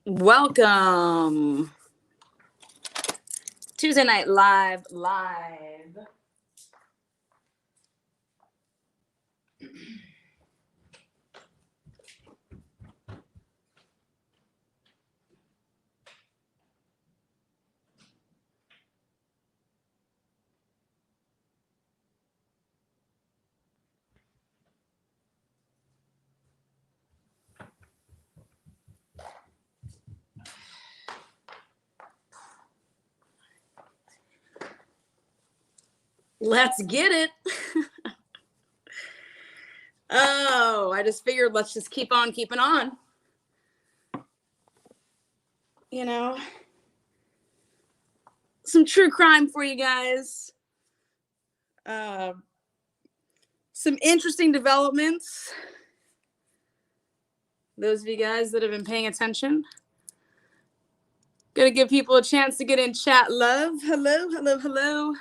Welcome. Tuesday Night Live. Let's get it. Oh, I just figured let's just keep on keeping on. You know, some true crime for you guys. Some interesting developments. Those of you guys that have been paying attention. Gonna give people a chance to get in chat love. Hello.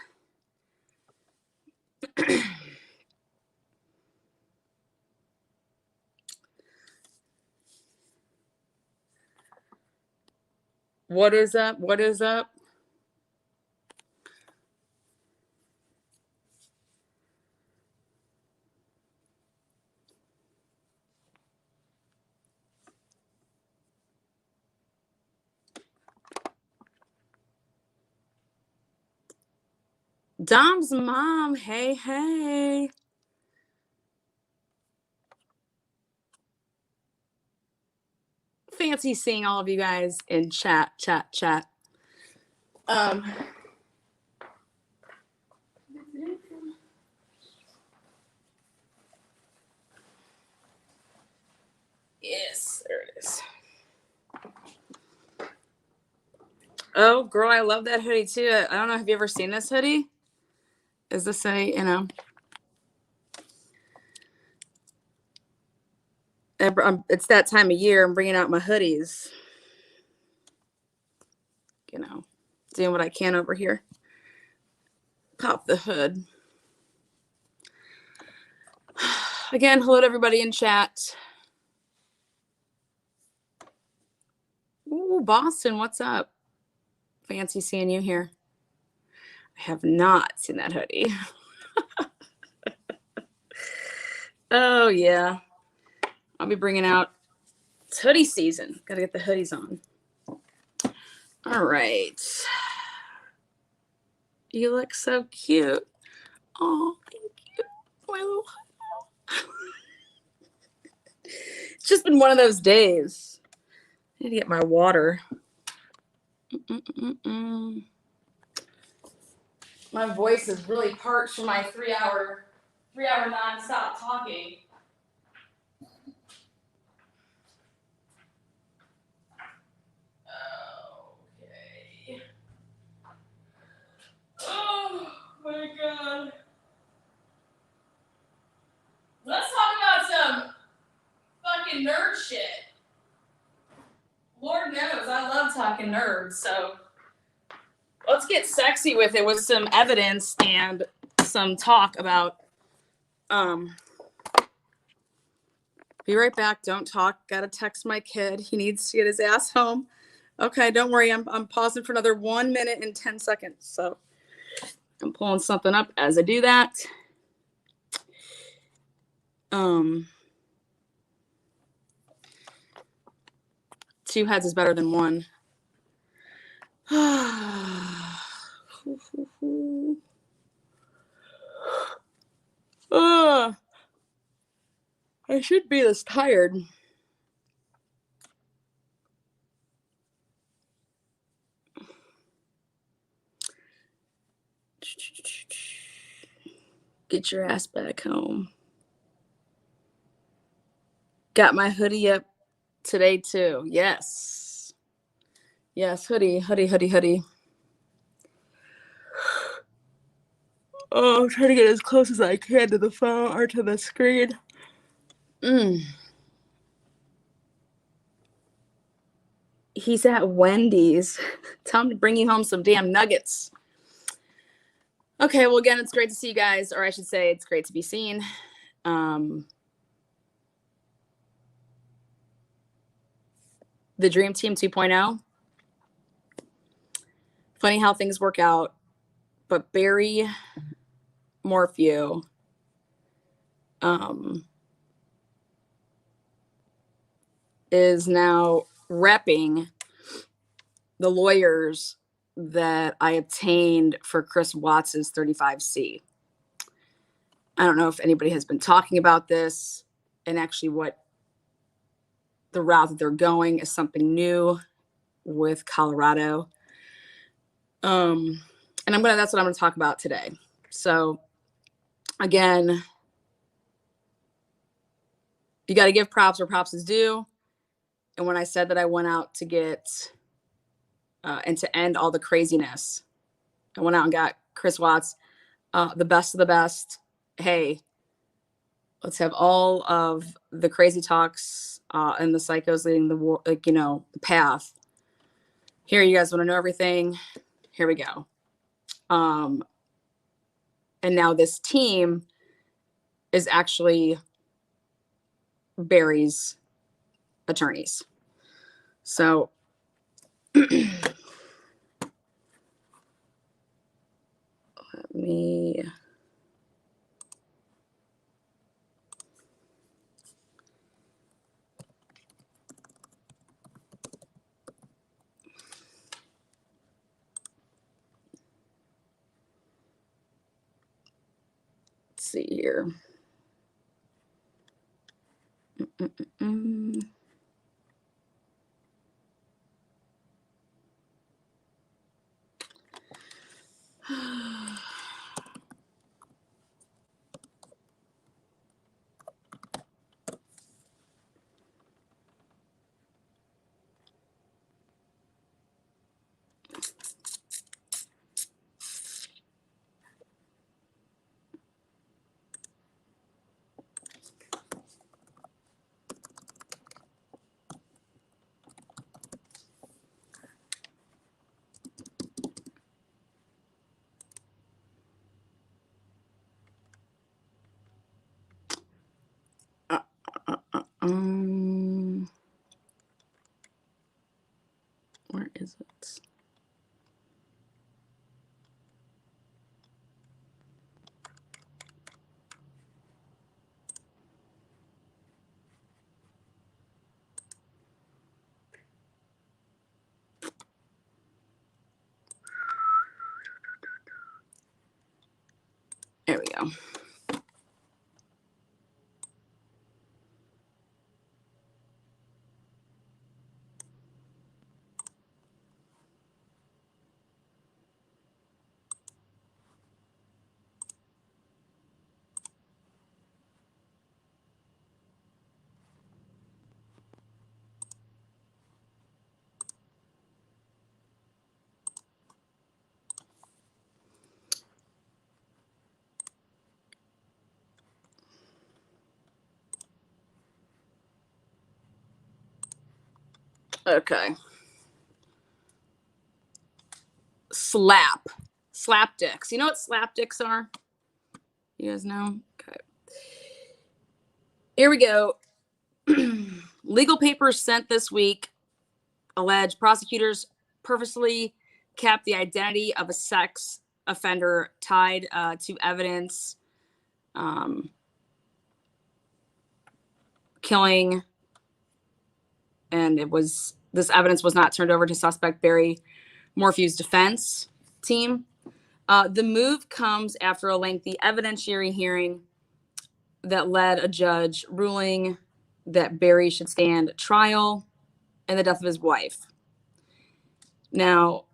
What is up? Dom's mom, hey. Fancy seeing all of you guys in chat. Yes, there it is. Oh, girl, I love that hoodie too. I don't know, have you ever seen this hoodie? Is this it's that time of year. I'm bringing out my hoodies. Doing what I can over here. Pop the hood. Again, hello to everybody in chat. Ooh, Boston, what's up? Fancy seeing you here. I have not seen that hoodie. Oh, yeah. I'll be bringing out hoodie season. Got to get the hoodies on. All right. You look so cute. Oh, thank you. My little. It's just been one of those days. I need to get my water. My voice is really parched from my 3 hour nonstop talking. Okay. Oh my God. Let's talk about some fucking nerd shit. Lord knows I love talking nerds, so let's get sexy with it with some evidence and some talk about be right back. Don't talk. Gotta text my kid. He needs to get his ass home. Okay, don't worry. I'm pausing for another 1 minute and 10 seconds. So I'm pulling something up as I do that. Two heads is better than one. I should be this tired. Get your ass back home. Got my hoodie up today too. Yes, hoodie. Oh, I'm trying to get as close as I can to the phone or to the screen. He's at Wendy's. Tell him to bring you home some damn nuggets. Okay, well, again, it's great to see you guys, or I should say it's great to be seen. the Dream Team 2.0. Funny how things work out. But Barry Morphew is now repping the lawyers that I obtained for Chris Watts's 35C. I don't know if anybody has been talking about this, and actually what the route that they're going is something new with Colorado. And that's what I'm gonna talk about today. So again, you got to give props where props is due. And when I said that I went out to get and to end all the craziness, I went out and got Chris Watts, the best of the best. Hey, let's have all of the crazy talks and the psychos leading the war, the path. Here, you guys want to know everything? Here we go. And now this team is actually Barry's attorneys. So let me see here. Where is it? There we go. Okay. Slap dicks. You know what slap dicks are? You guys know? Okay. Here we go. Legal papers sent this week allege prosecutors purposely kept the identity of a sex offender tied to evidence killing, and this evidence was not turned over to suspect Barry Morphew's defense team. The move comes after a lengthy evidentiary hearing that led a judge ruling that Barry should stand trial in the death of his wife. Now,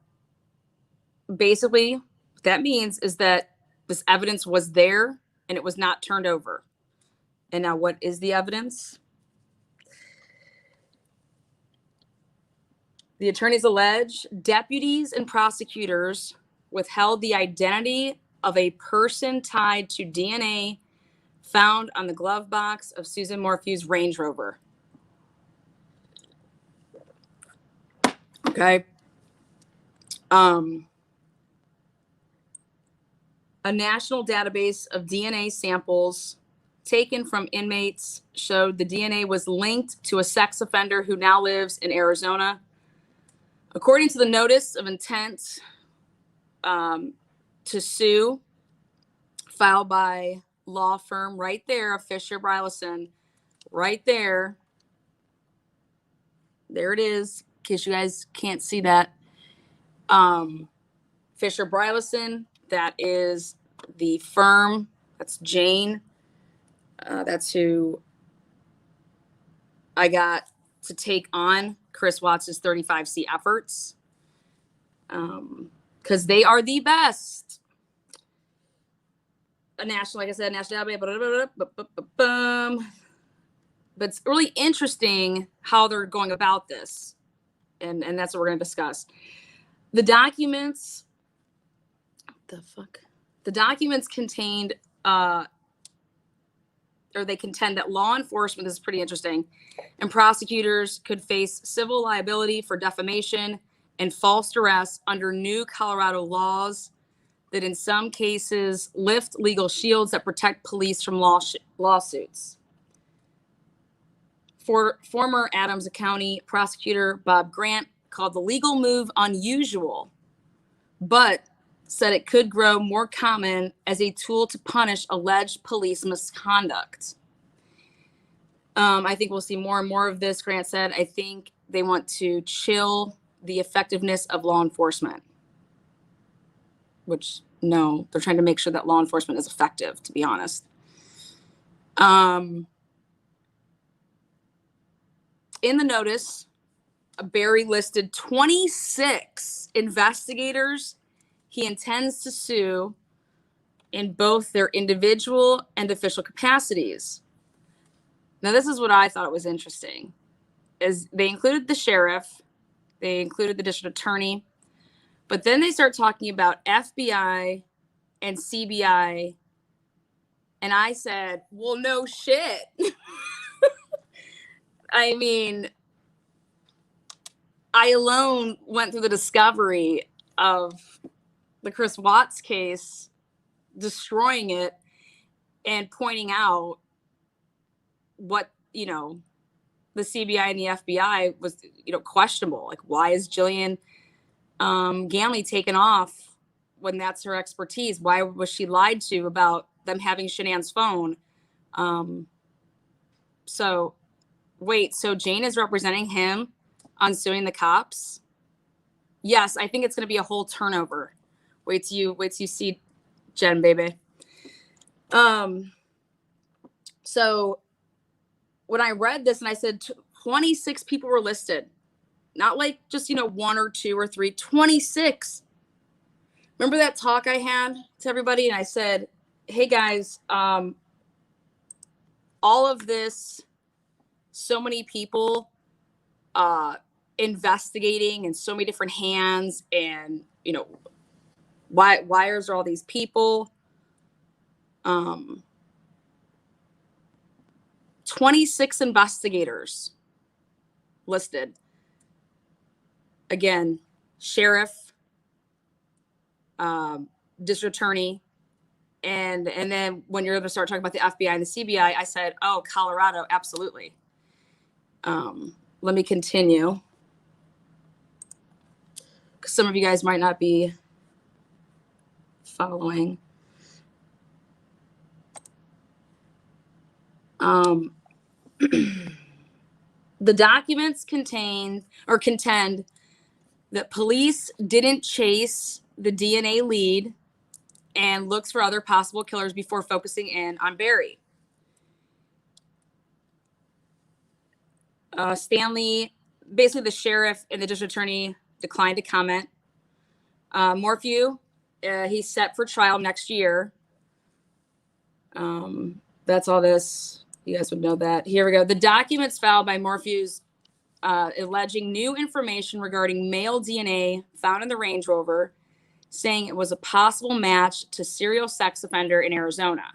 basically, what that means is that this evidence was there and it was not turned over. And now, what is the evidence? The attorneys allege deputies and prosecutors withheld the identity of a person tied to DNA found on the glove box of Susan Morphew's Range Rover. Okay. A national database of DNA samples taken from inmates showed the DNA was linked to a sex offender who now lives in Arizona. According to the notice of intent to sue filed by law firm right there of Fisher Bryleson, right there. There it is, in case you guys can't see that. Fisher Bryleson, that is the firm. That's Jane. That's who I got to take on Chris Watts's 35C efforts. Because they are the best. A national, like I said, national. But it's really interesting how they're going about this. And that's what we're going to discuss. The documents, the documents contained, or they contend that law enforcement, this is pretty interesting, and prosecutors could face civil liability for defamation and false arrest under new Colorado laws that in some cases lift legal shields that protect police from lawsuits. Former Adams County prosecutor Bob Grant called the legal move unusual, but said it could grow more common as a tool to punish alleged police misconduct. I think we'll see more and more of this, Grant said. I think they want to chill the effectiveness of law enforcement, which, no, they're trying to make sure that law enforcement is effective, to be honest. In the notice, Barry listed 26 investigators he intends to sue in both their individual and official capacities. Now, this is what I thought was interesting, is they included the sheriff, they included the district attorney, but then they start talking about FBI and CBI, and I said, well, no shit. I mean, I alone went through the discovery of the Chris Watts case, destroying it and pointing out what, the CBI and the FBI was, questionable. Like, why is Jillian Ganley taken off when that's her expertise? Why was she lied to about them having Shanann's phone? So Jane is representing him on suing the cops? Yes, I think it's going to be a whole turnover. Wait till you see Jen, baby. So when I read this and I said 26 people were listed, not like just, one or two or three, 26. Remember that talk I had to everybody? And I said, hey guys, all of this, so many people investigating and so many different hands, and why is there all these people? 26 investigators listed. Again, sheriff, district attorney, and then when you're going to start talking about the FBI and the CBI, I said, oh, Colorado, absolutely. Let me continue, because some of you guys might not be following. The documents contend that police didn't chase the DNA lead and looks for other possible killers before focusing in on Barry. Stanley, basically the sheriff and the district attorney, declined to comment. Morphew, he's set for trial next year. That's all this. You guys would know that. Here we go. The documents filed by Morphew's alleging new information regarding male DNA found in the Range Rover, saying it was a possible match to serial sex offender in Arizona.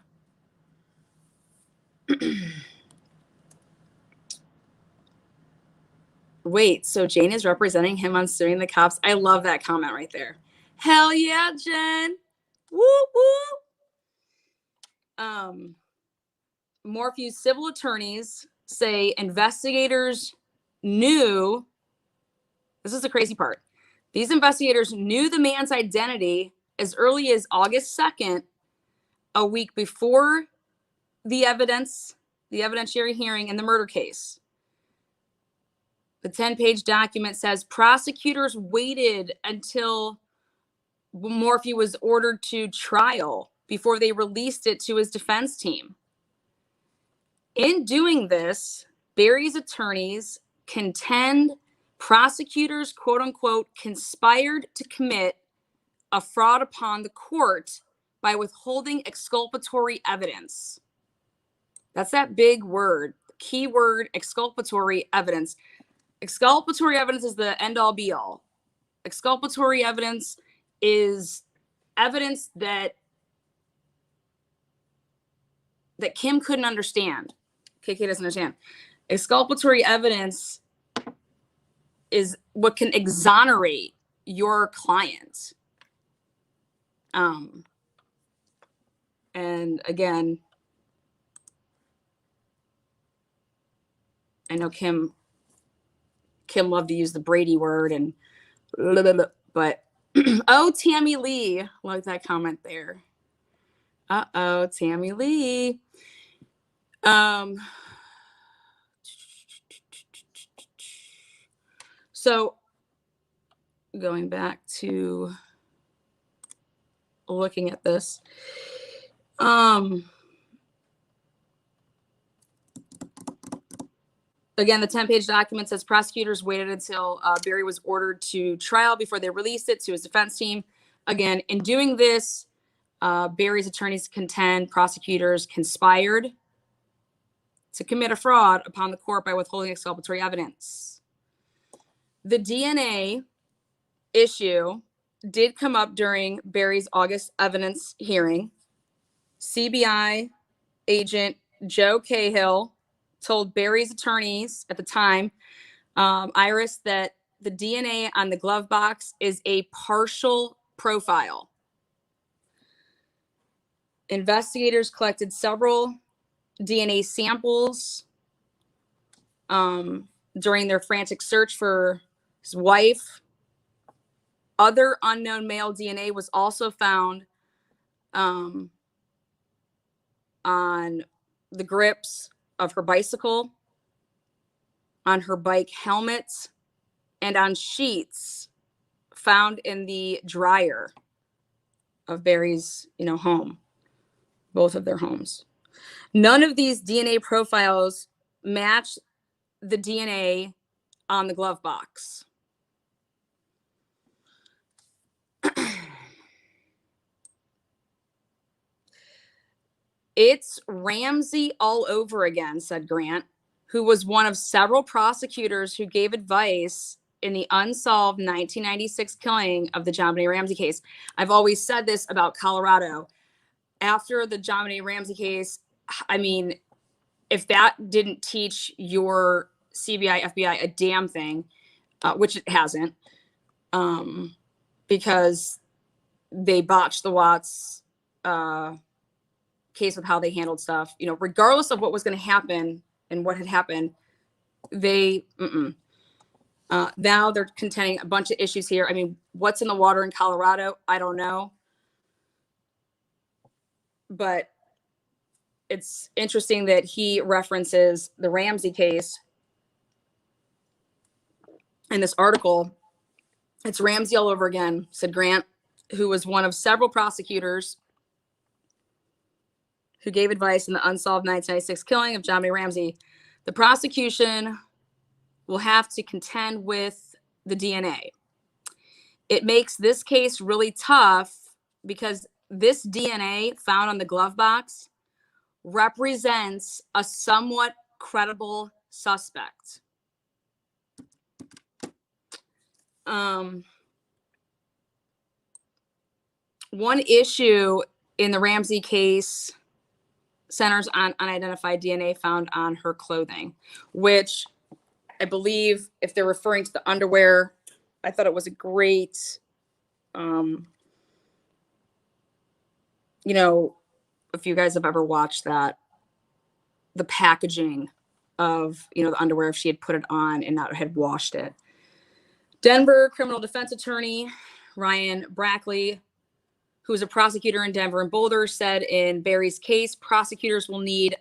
Wait, so Jane is representing him on suing the cops? I love that comment right there. Hell yeah, Jen. Woo woo. Morphew's civil attorneys say investigators knew, this is the crazy part, these investigators knew the man's identity as early as August 2nd, a week before the evidentiary hearing in the murder case. The 10-page document says prosecutors waited until Morphew was ordered to trial before they released it to his defense team. In doing this, Barry's attorneys contend prosecutors, quote unquote, conspired to commit a fraud upon the court by withholding exculpatory evidence. That's that big word, key word, exculpatory evidence. Exculpatory evidence is the end all be all. Exculpatory evidence is evidence that Kim couldn't understand. KK doesn't understand. Exculpatory evidence is what can exonerate your client. And again, I know Kim loved to use the Brady word and blah, blah, blah, but oh, Tammy Lee, like that comment there. Uh-oh, Tammy Lee. So going back to looking at this, again, the 10-page document says prosecutors waited until Barry was ordered to trial before they released it to his defense team. Again, in doing this, Barry's attorneys contend prosecutors conspired to commit a fraud upon the court by withholding exculpatory evidence. The DNA issue did come up during Barry's August evidence hearing. CBI agent Joe Cahill told Barry's attorneys at the time, Iris, that the DNA on the glove box is a partial profile. Investigators collected several DNA samples during their frantic search for his wife. Other unknown male DNA was also found on the grips of her bicycle, on her bike helmet, and on sheets found in the dryer of Barry's, home, both of their homes. None of these DNA profiles match the DNA on the glove box. It's Ramsey all over again, said Grant, who was one of several prosecutors who gave advice in the unsolved 1996 killing of the JonBenet Ramsey case. I've always said this about Colorado. After the JonBenet Ramsey case, I mean, if that didn't teach your CBI, FBI a damn thing, which it hasn't, because they botched the Watts case with how they handled stuff, regardless of what was going to happen and what had happened, now they're contending a bunch of issues here. I mean, what's in the water in Colorado? I don't know. But it's interesting that he references the Ramsey case in this article. It's Ramsey all over again, said Grant, who was one of several prosecutors who gave advice in the unsolved 1996 killing of JonBenet Ramsey. The prosecution will have to contend with the DNA. It makes this case really tough because this DNA found on the glove box represents a somewhat credible suspect. One issue in the Ramsey case centers on unidentified DNA found on her clothing, which I believe, if they're referring to the underwear, I thought it was a great, if you guys have ever watched that the packaging of, the underwear if she had put it on and not had washed it. Denver criminal defense attorney Ryan Brackley, who is a prosecutor in Denver and Boulder, said in Barry's case, prosecutors will need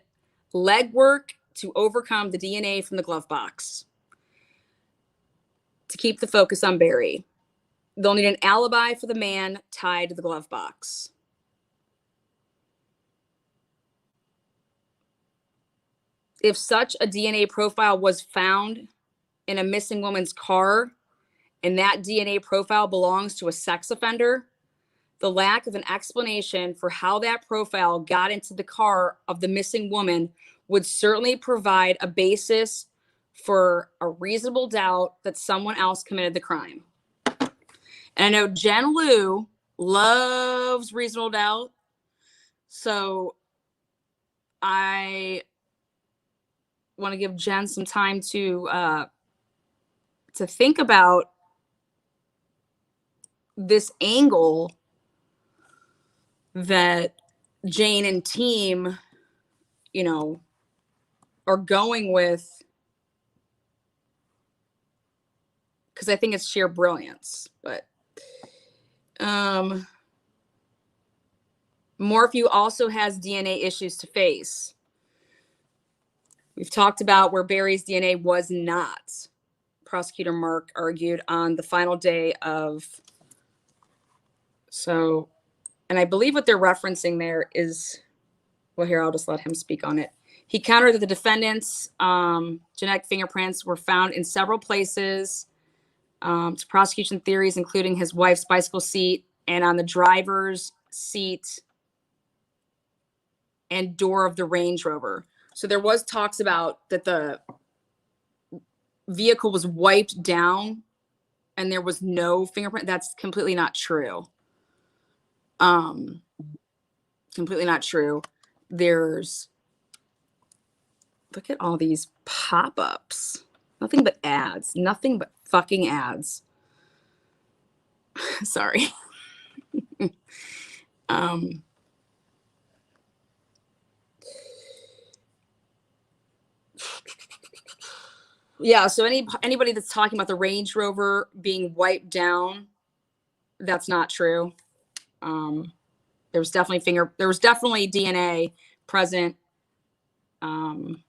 legwork to overcome the DNA from the glove box to keep the focus on Barry. They'll need an alibi for the man tied to the glove box. If such a DNA profile was found in a missing woman's car, and that DNA profile belongs to a sex offender, the lack of an explanation for how that profile got into the car of the missing woman would certainly provide a basis for a reasonable doubt that someone else committed the crime. And I know Jen Liu loves reasonable doubt, so I want to give Jen some time to think about this angle that Jane and team, are going with, because I think it's sheer brilliance. But Morphew also has DNA issues to face. We've talked about where Barry's DNA was not. Prosecutor Mark argued on the final day of. So, and I believe what they're referencing there is, well, here, I'll just let him speak on it. He countered that the defendant's genetic fingerprints were found in several places to prosecution theories, including his wife's bicycle seat and on the driver's seat and door of the Range Rover. So there was talks about that the vehicle was wiped down and there was no fingerprint. That's completely not true. Completely not true. There's, look at all these pop-ups. Nothing but ads. Nothing but fucking ads. Sorry. Yeah, so anybody that's talking about the Range Rover being wiped down, that's not true. There was definitely DNA present. During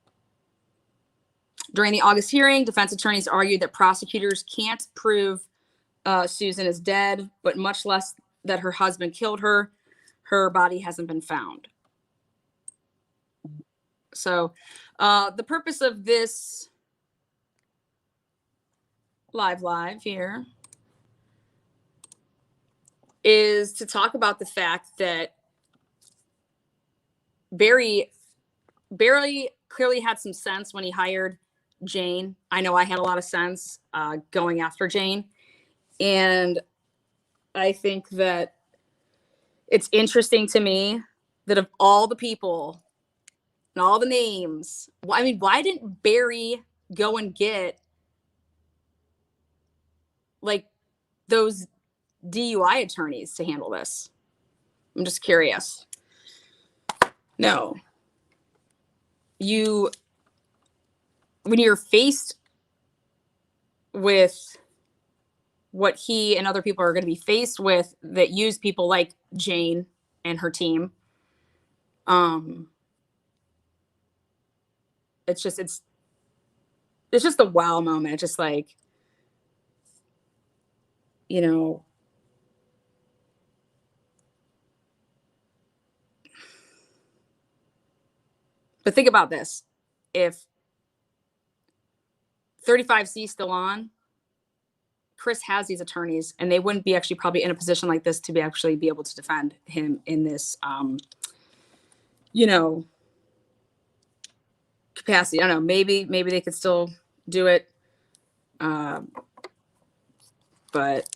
the August hearing, defense attorneys argued that prosecutors can't prove Susan is dead, but much less that her husband killed her. Her body hasn't been found. So the purpose of this live here is to talk about the fact that Barry clearly had some sense when he hired Jane. I know I had a lot of sense going after Jane. And I think that it's interesting to me that of all the people and all the names, why didn't Barry go and get like those DUI attorneys to handle this? I'm just curious. No. When you're faced with what he and other people are going to be faced with that use people like Jane and her team, it's just a wow moment. It's just like, but think about this. If 35C still on, Chris has these attorneys and they wouldn't be actually probably in a position like this to be able to defend him in this, capacity. I don't know. Maybe they could still do it. But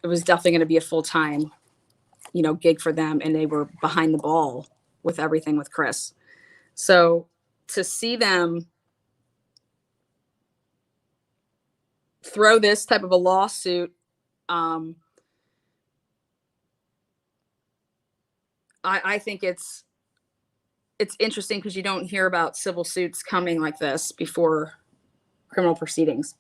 it was definitely going to be a full-time, gig for them. And they were behind the ball with everything with Chris. So to see them throw this type of a lawsuit, I think it's it's interesting because you don't hear about civil suits coming like this before criminal proceedings.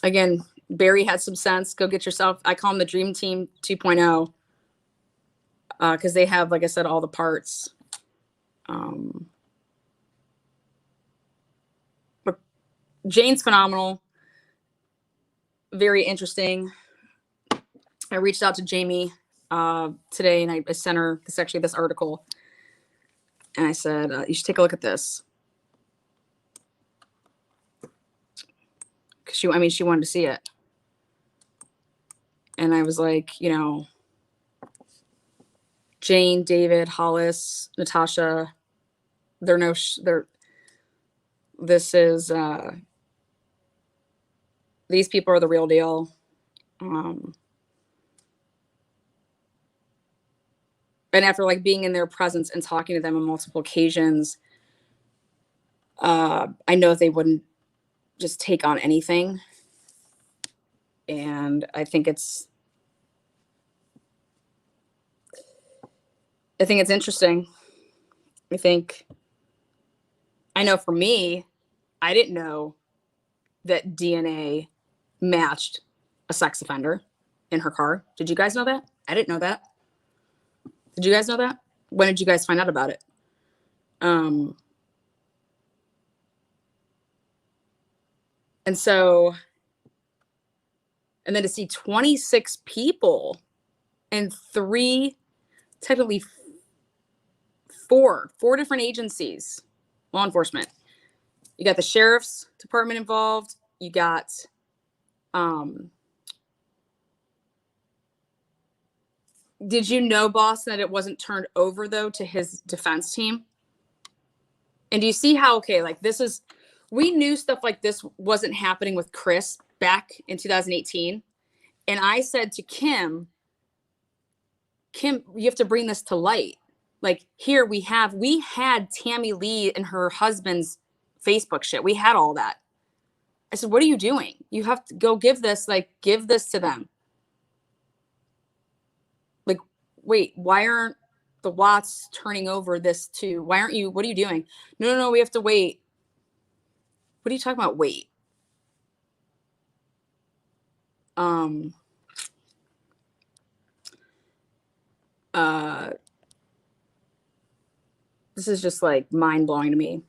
Again, Barry had some sense. Go get yourself, I call them the Dream Team 2.0, because they have, like I said, all the parts. But Jane's phenomenal. Very interesting. I reached out to Jamie today, and I sent her this article. And I said, you should take a look at this. Because she wanted to see it. And I was like, you know, Jane, David, Hollis, Natasha, these people are the real deal. And after like being in their presence and talking to them on multiple occasions, I know they wouldn't just take on anything. And I think it's interesting. I know for me, I didn't know that DNA matched a sex offender in her car. Did you guys know that? I didn't know that. Did you guys know that? When did you guys find out about it? And then to see 26 people and technically four different agencies, law enforcement. You got the sheriff's department involved. You got, did you know, Boston, that it wasn't turned over though to his defense team? And do you see how, we knew stuff like this wasn't happening with Chris back in 2018. And I said to Kim, you have to bring this to light. Like here we had Tammy Lee and her husband's Facebook shit. We had all that. I said, what are you doing? You have to go give this to them. Like, wait, why aren't the Watts turning over this to, what are you doing? No, we have to wait. What are you talking about? Wait. This is just like mind blowing to me.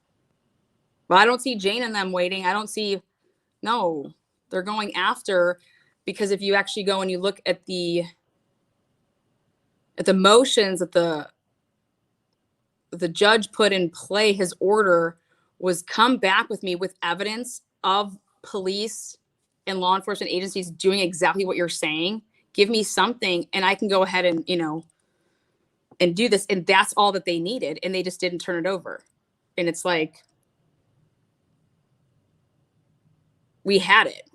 Well, I don't see Jane and them waiting. No, they're going after, because if you actually go and you look at the motions that the judge put in play, his order was come back with me with evidence of police and law enforcement agencies doing exactly what you're saying. Give me something and I can go ahead and, and do this. And that's all that they needed. And they just didn't turn it over. And it's like, we had it.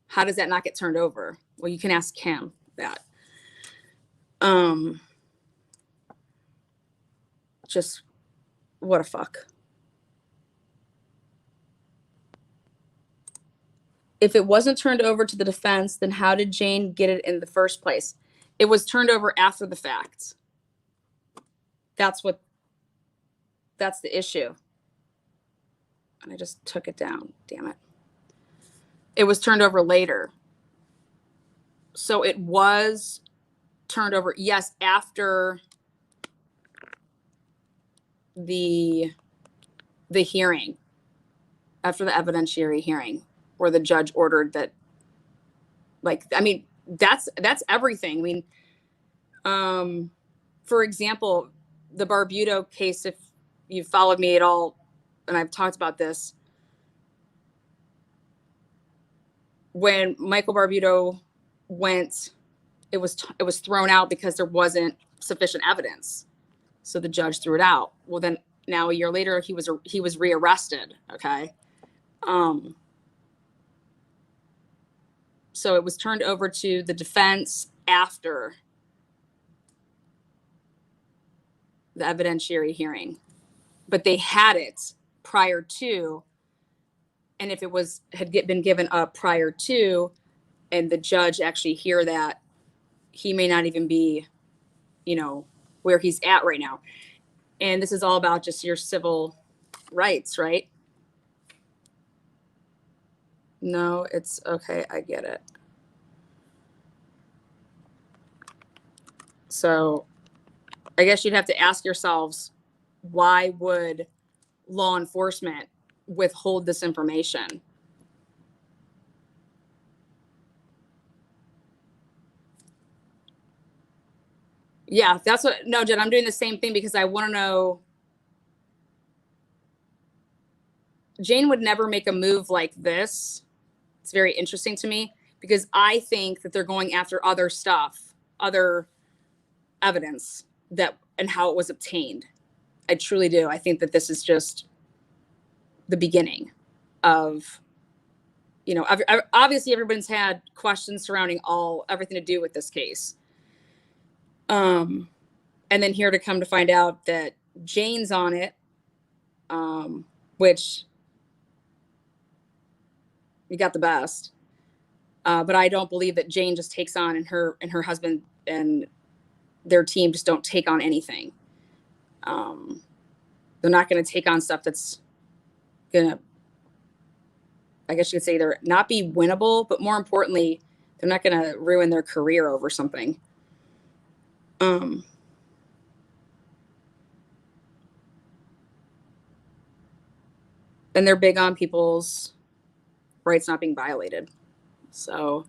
How does that not get turned over? Well, you can ask Kim that. Just what a fuck. If it wasn't turned over to the defense, then how did Jane get it in the first place? It was turned over after the fact. That's the issue. And I just took it down. Damn it. It was turned over later. So it was turned over, yes, after the hearing, after the evidentiary hearing, where the judge ordered that, that's everything. For example, the Barbudo case, if you've followed me at all, and I've talked about this, when Michael Barbudo went, it was thrown out because there wasn't sufficient evidence. So the judge threw it out. Well, then now a year later, he was rearrested. Okay. So it was turned over to the defense after the evidentiary hearing, but they had it prior to. And if it been given up prior to, and the judge actually hear that, he may not even be, where he's at right now. And this is all about just your civil rights, right? No, it's okay. I get it. So I guess you'd have to ask yourselves, why would law enforcement withhold this information? Yeah, no, Jen, I'm doing the same thing because I want to know. Jane would never make a move like this. It's very interesting to me because I think that they're going after other stuff, other evidence and how it was obtained. I truly do. I think that this is just the beginning of, obviously everyone's had questions surrounding everything to do with this case. And then here to come to find out that Jane's on it, which you got the best. But I don't believe that Jane just takes on, and her husband and their team just don't take on anything. They're not going to take on stuff that's going to, I guess you could say, either not be winnable, but more importantly, they're not going to ruin their career over something. And they're big on people's rights not being violated. So,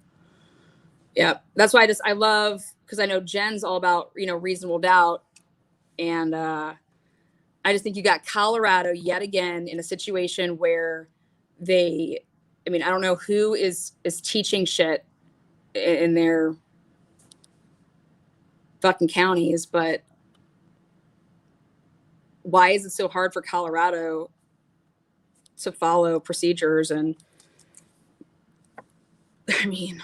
yeah, that's why I love, because I know Jen's all about, reasonable doubt. And I just think you got Colorado yet again in a situation where I don't know who is teaching shit in their fucking counties, but why is it so hard for Colorado to follow procedures? And I mean,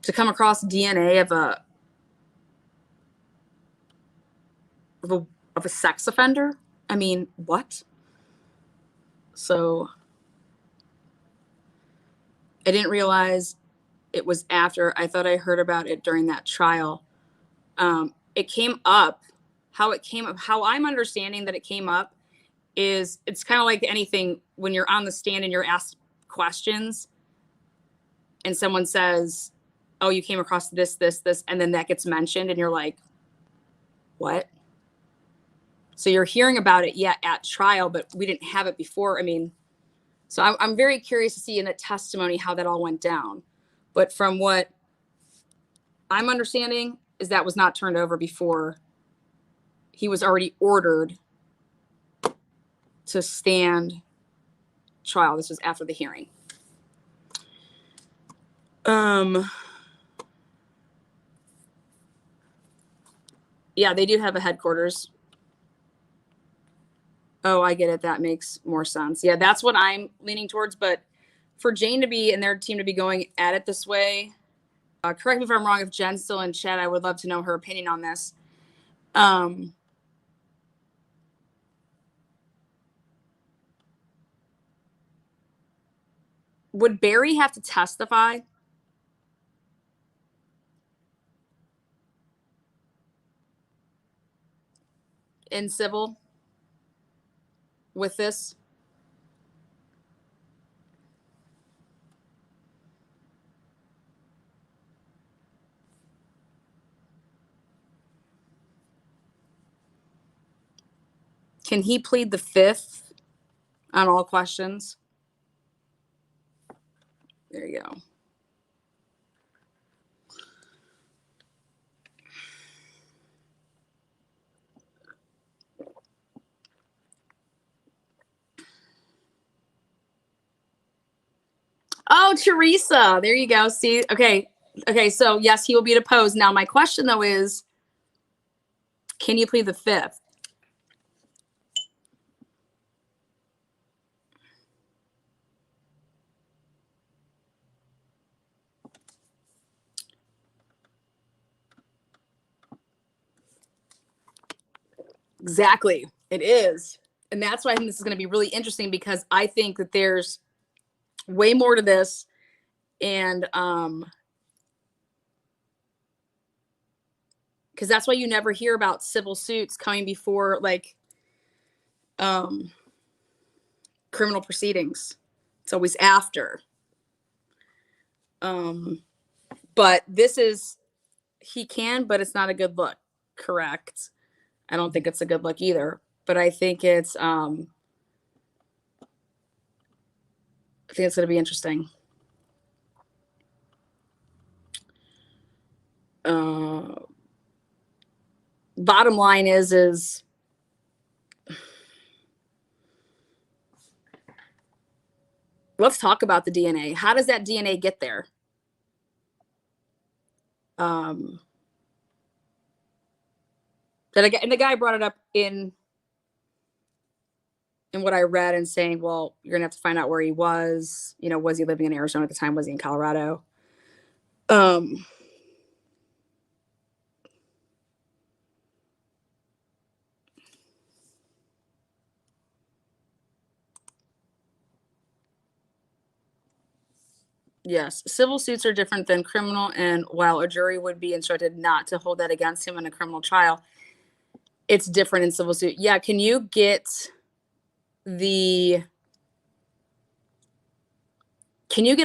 to come across DNA of a sex offender, I mean, what? So I didn't realize it was after. I thought I heard about it during that trial. It came up. How I'm understanding that it came up is it's kind of like anything when you're on the stand and you're asked questions and someone says, oh, you came across this, and then that gets mentioned and you're like, what? So you're hearing about it at trial, but we didn't have it before. I mean, so I'm very curious to see in a testimony how that all went down. But from what I'm understanding is that was not turned over before he was already ordered to stand trial. This was after the hearing. Yeah, they do have a headquarters. Oh, I get it. That makes more sense. Yeah, that's what I'm leaning towards. But for Jane to be and their team to be going at it this way, correct me if I'm wrong. If Jen's still in chat, I would love to know her opinion on this. Would Barry have to testify in civil with this? Can he plead the fifth on all questions? There you go. Oh, Teresa. There you go. See, okay. So yes, he will be deposed. Now, my question though is, can you plead the fifth? Exactly. It is. And that's why I think this is going to be really interesting, because I think that there's way more to this. And because that's why you never hear about civil suits coming before like criminal proceedings. It's always after. But this is, he can, but it's not a good look. Correct. I don't think it's a good look either. But I think it's going to be interesting. Bottom line is let's talk about the DNA. How does that DNA get there? And the guy brought it up in what I read, and saying, well, you're gonna have to find out where he was. You know, was he living in Arizona at the time? Was he in Colorado? Yes, civil suits are different than criminal, and while a jury would be instructed not to hold that against him in a criminal trial, it's different in civil suit. Yeah, can you get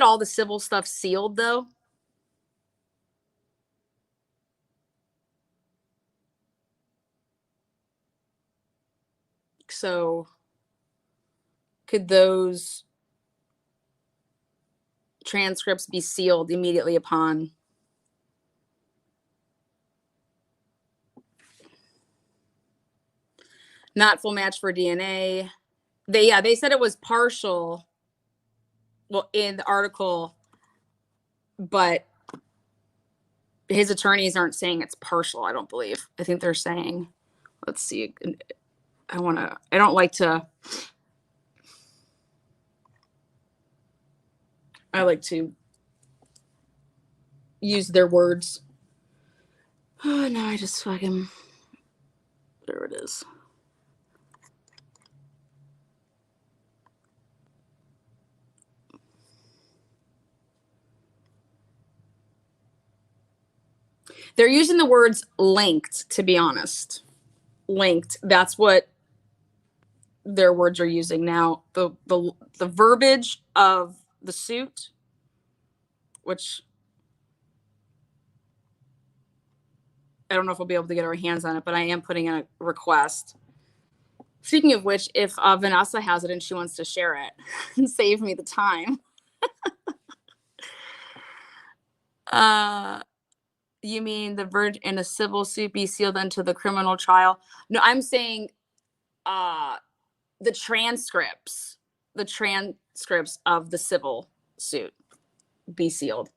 all the civil stuff sealed though? So could those transcripts be sealed immediately upon? Not full match for DNA. They said it was partial, well, in the article, but his attorneys aren't saying it's partial, I don't believe. I think they're saying, let's see. I don't like to, I like to use their words. Oh, no, I just fucking, there it is. They're using the words linked, to be honest. Linked. That's what their words are using. Now, the verbiage of the suit, which I don't know if we'll be able to get our hands on it, but I am putting in a request. Speaking of which, if Vanessa has it and she wants to share it and save me the time. You mean the verdict in a civil suit be sealed into the criminal trial? No, I'm saying the transcripts of the civil suit be sealed.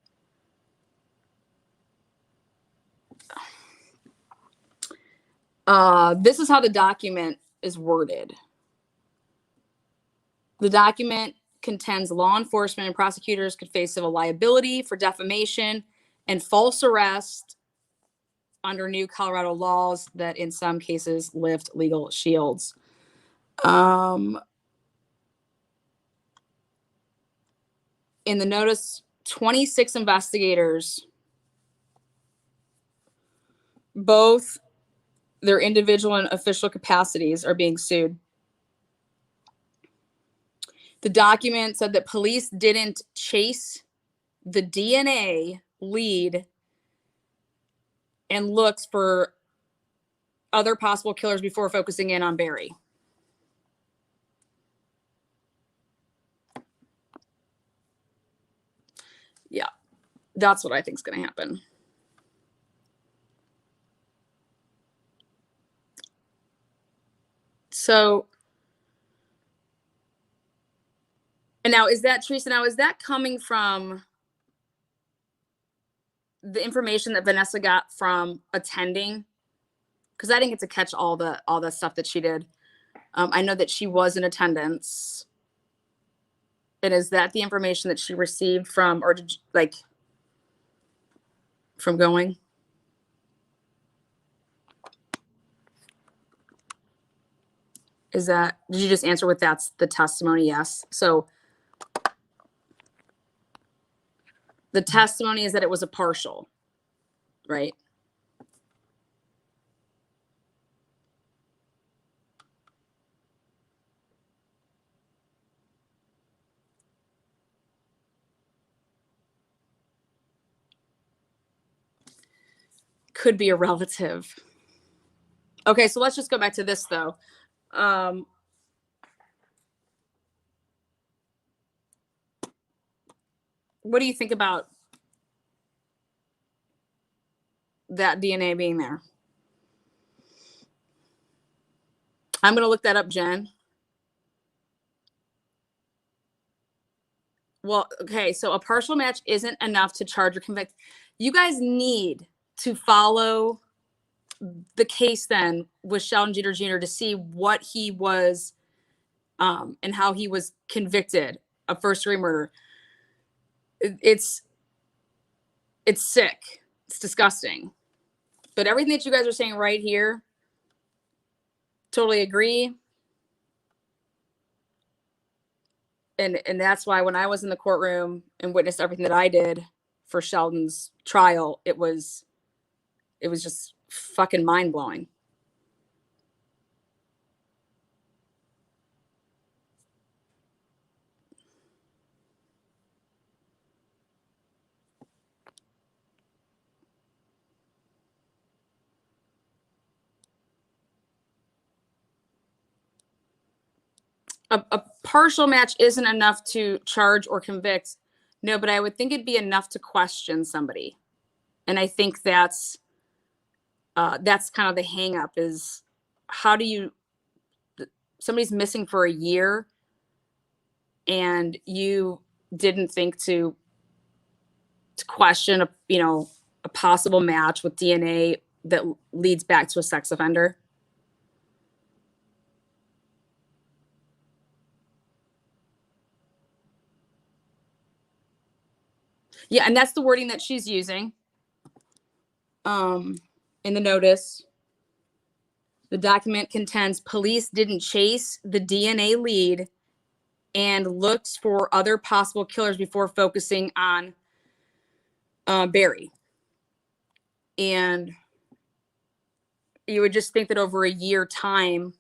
This is how the document is worded. The document contends law enforcement and prosecutors could face civil liability for defamation and false arrest under new Colorado laws that in some cases lift legal shields. In the notice, 26 investigators, both their individual and official capacities, are being sued. The document said that police didn't chase the DNA lead and looks for other possible killers before focusing in on Barry. Yeah, that's what I think is going to happen. So, and now is that, Teresa, now is that coming from the information that Vanessa got from attending? Because I didn't get to catch all the stuff that she did. I know that she was in attendance. And is that the information that she received from, or did, like, from going? Is that, did you just answer with that's the testimony? Yes. So the testimony is that it was a partial, right? Could be a relative. Okay, so let's just go back to this though. What do you think about that DNA being there? I'm going to look that up, Jen. Well, okay, so a partial match isn't enough to charge or convict. You guys need to follow the case then with Sheldon Jeter Jr. to see what he was and how he was convicted of first-degree murder. It's sick. It's disgusting. But everything that you guys are saying right here, totally agree. And that's why when I was in the courtroom and witnessed everything that I did for Sheldon's trial, it was just fucking mind-blowing. A partial match isn't enough to charge or convict. No, but I would think it'd be enough to question somebody. And I think that's kind of the hang up is how do you, somebody's missing for a year and you didn't think to question a possible match with DNA that leads back to a sex offender. Yeah, and that's the wording that she's using in the notice. The document contends police didn't chase the DNA lead and looked for other possible killers before focusing on Barry. And you would just think that over a year time,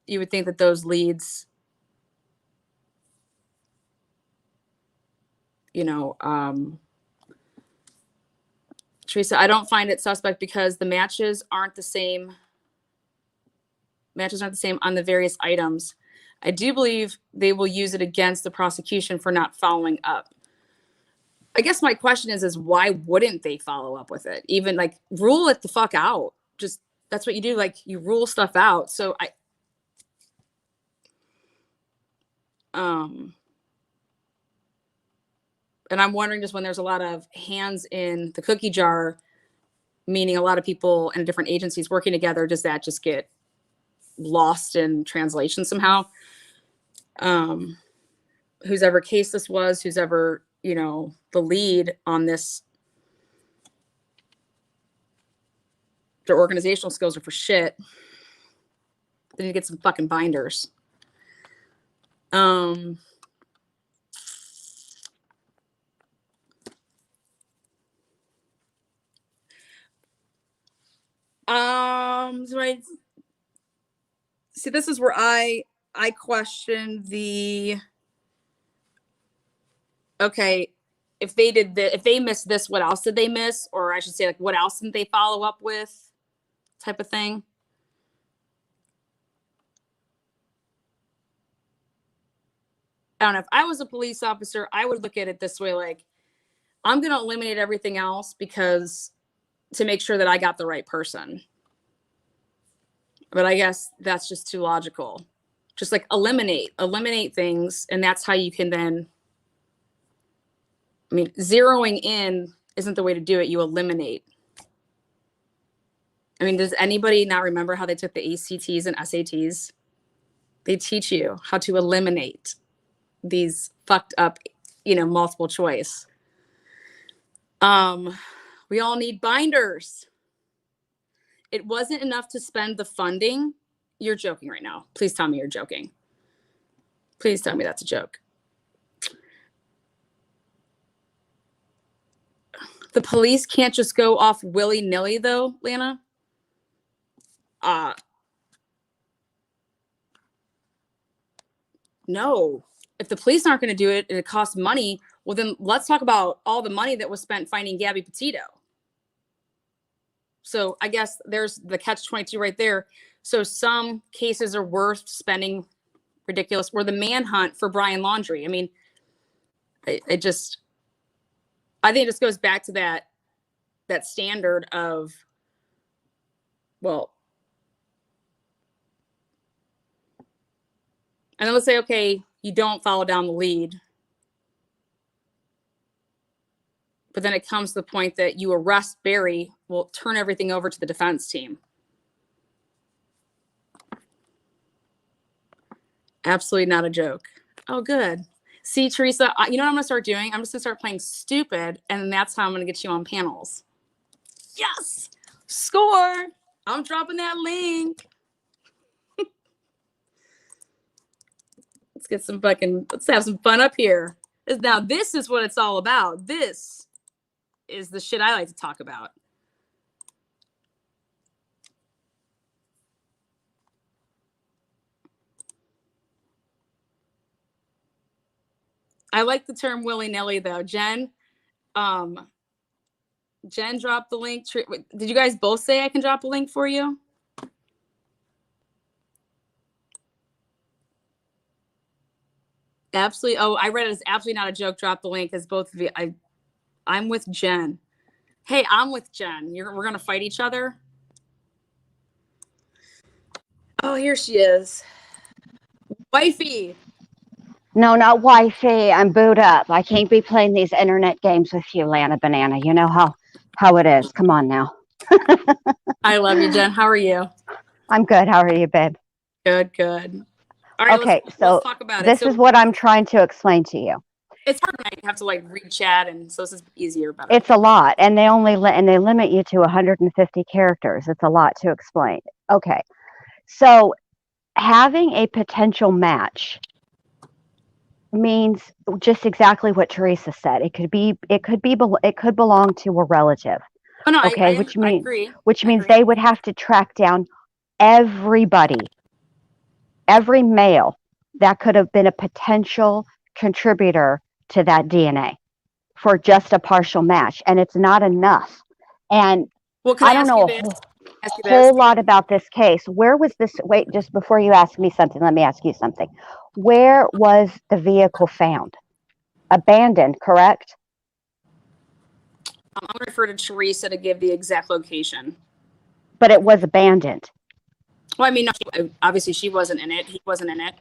you would think that those leads, Teresa, I don't find it suspect because the matches aren't the same. Matches aren't the same on the various items. I do believe they will use it against the prosecution for not following up. I guess my question is why wouldn't they follow up with it? Even like rule it the fuck out. Just that's what you do. Like you rule stuff out. So and I'm wondering just when there's a lot of hands in the cookie jar, meaning a lot of people and different agencies working together, does that just get lost in translation somehow? Whose ever case this was, who's ever, the lead on this, their organizational skills are for shit. They need to get some fucking binders. Right. See, this is where I question okay, if they missed this, what else did they miss? Or I should say, like, what else didn't they follow up with? Type of thing. I don't know. If I was a police officer, I would look at it this way, like, I'm going to eliminate everything else because to make sure that I got the right person. But I guess that's just too logical. Just like eliminate things. And that's how you can then, zeroing in isn't the way to do it. You eliminate. Does anybody not remember how they took the ACTs and SATs? They teach you how to eliminate these fucked up, multiple choice. We all need binders. it wasn't enough to spend the funding. You're joking right now. Please tell me you're joking. Please tell me that's a joke. The police can't just go off willy-nilly, though, Lana. No. If the police aren't going to do it and it costs money, well, then let's talk about all the money that was spent finding Gabby Petito. So I guess there's the catch-22 right there. So some cases are worth spending ridiculous, or the manhunt for Brian Laundrie. I mean, I think it just goes back to that standard of, well, and then let's say, okay, you don't follow down the lead, but then it comes to the point that you arrest Barry, will turn everything over to the defense team. Absolutely not a joke. Oh, good. See, Teresa, you know what I'm going to start doing? I'm just going to start playing stupid, and that's how I'm going to get you on panels. Yes! Score! I'm dropping that link. Let's have some fun up here. Now, this is what it's all about. This is the shit I like to talk about. I like the term willy-nilly, though. Jen dropped the link. Did you guys both say I can drop a link for you? Absolutely. Oh, I read it as absolutely not a joke. Drop the link as both of you. I'm with Jen. Hey, I'm with Jen. We're going to fight each other. Oh, here she is. Wifey. No, not wifey. I'm booed up. I can't be playing these internet games with you, Lana Banana. You know how it is. Come on now. I love you, Jen. How are you? I'm good. How are you, babe? Good, good. All right, okay, let's talk about this. This is what I'm trying to explain to you. It's hard when I have to read chat, and so this is easier. Better. It's a lot, and they limit you to 150 characters. It's a lot to explain. Okay, so having a potential match means just exactly what Teresa said. It could belong to a relative. Oh, no, okay, I agree. Which means they would have to track down everybody, every male that could have been a potential contributor to that DNA for just a partial match, and it's not enough. And I don't know a whole lot about this case. Where was this? Wait, just before you ask me something, let me ask you something. Where was the vehicle found? Abandoned, correct? I'm going to refer to Teresa to give the exact location. But it was abandoned. Well, I mean, no, obviously she wasn't in it. He wasn't in it.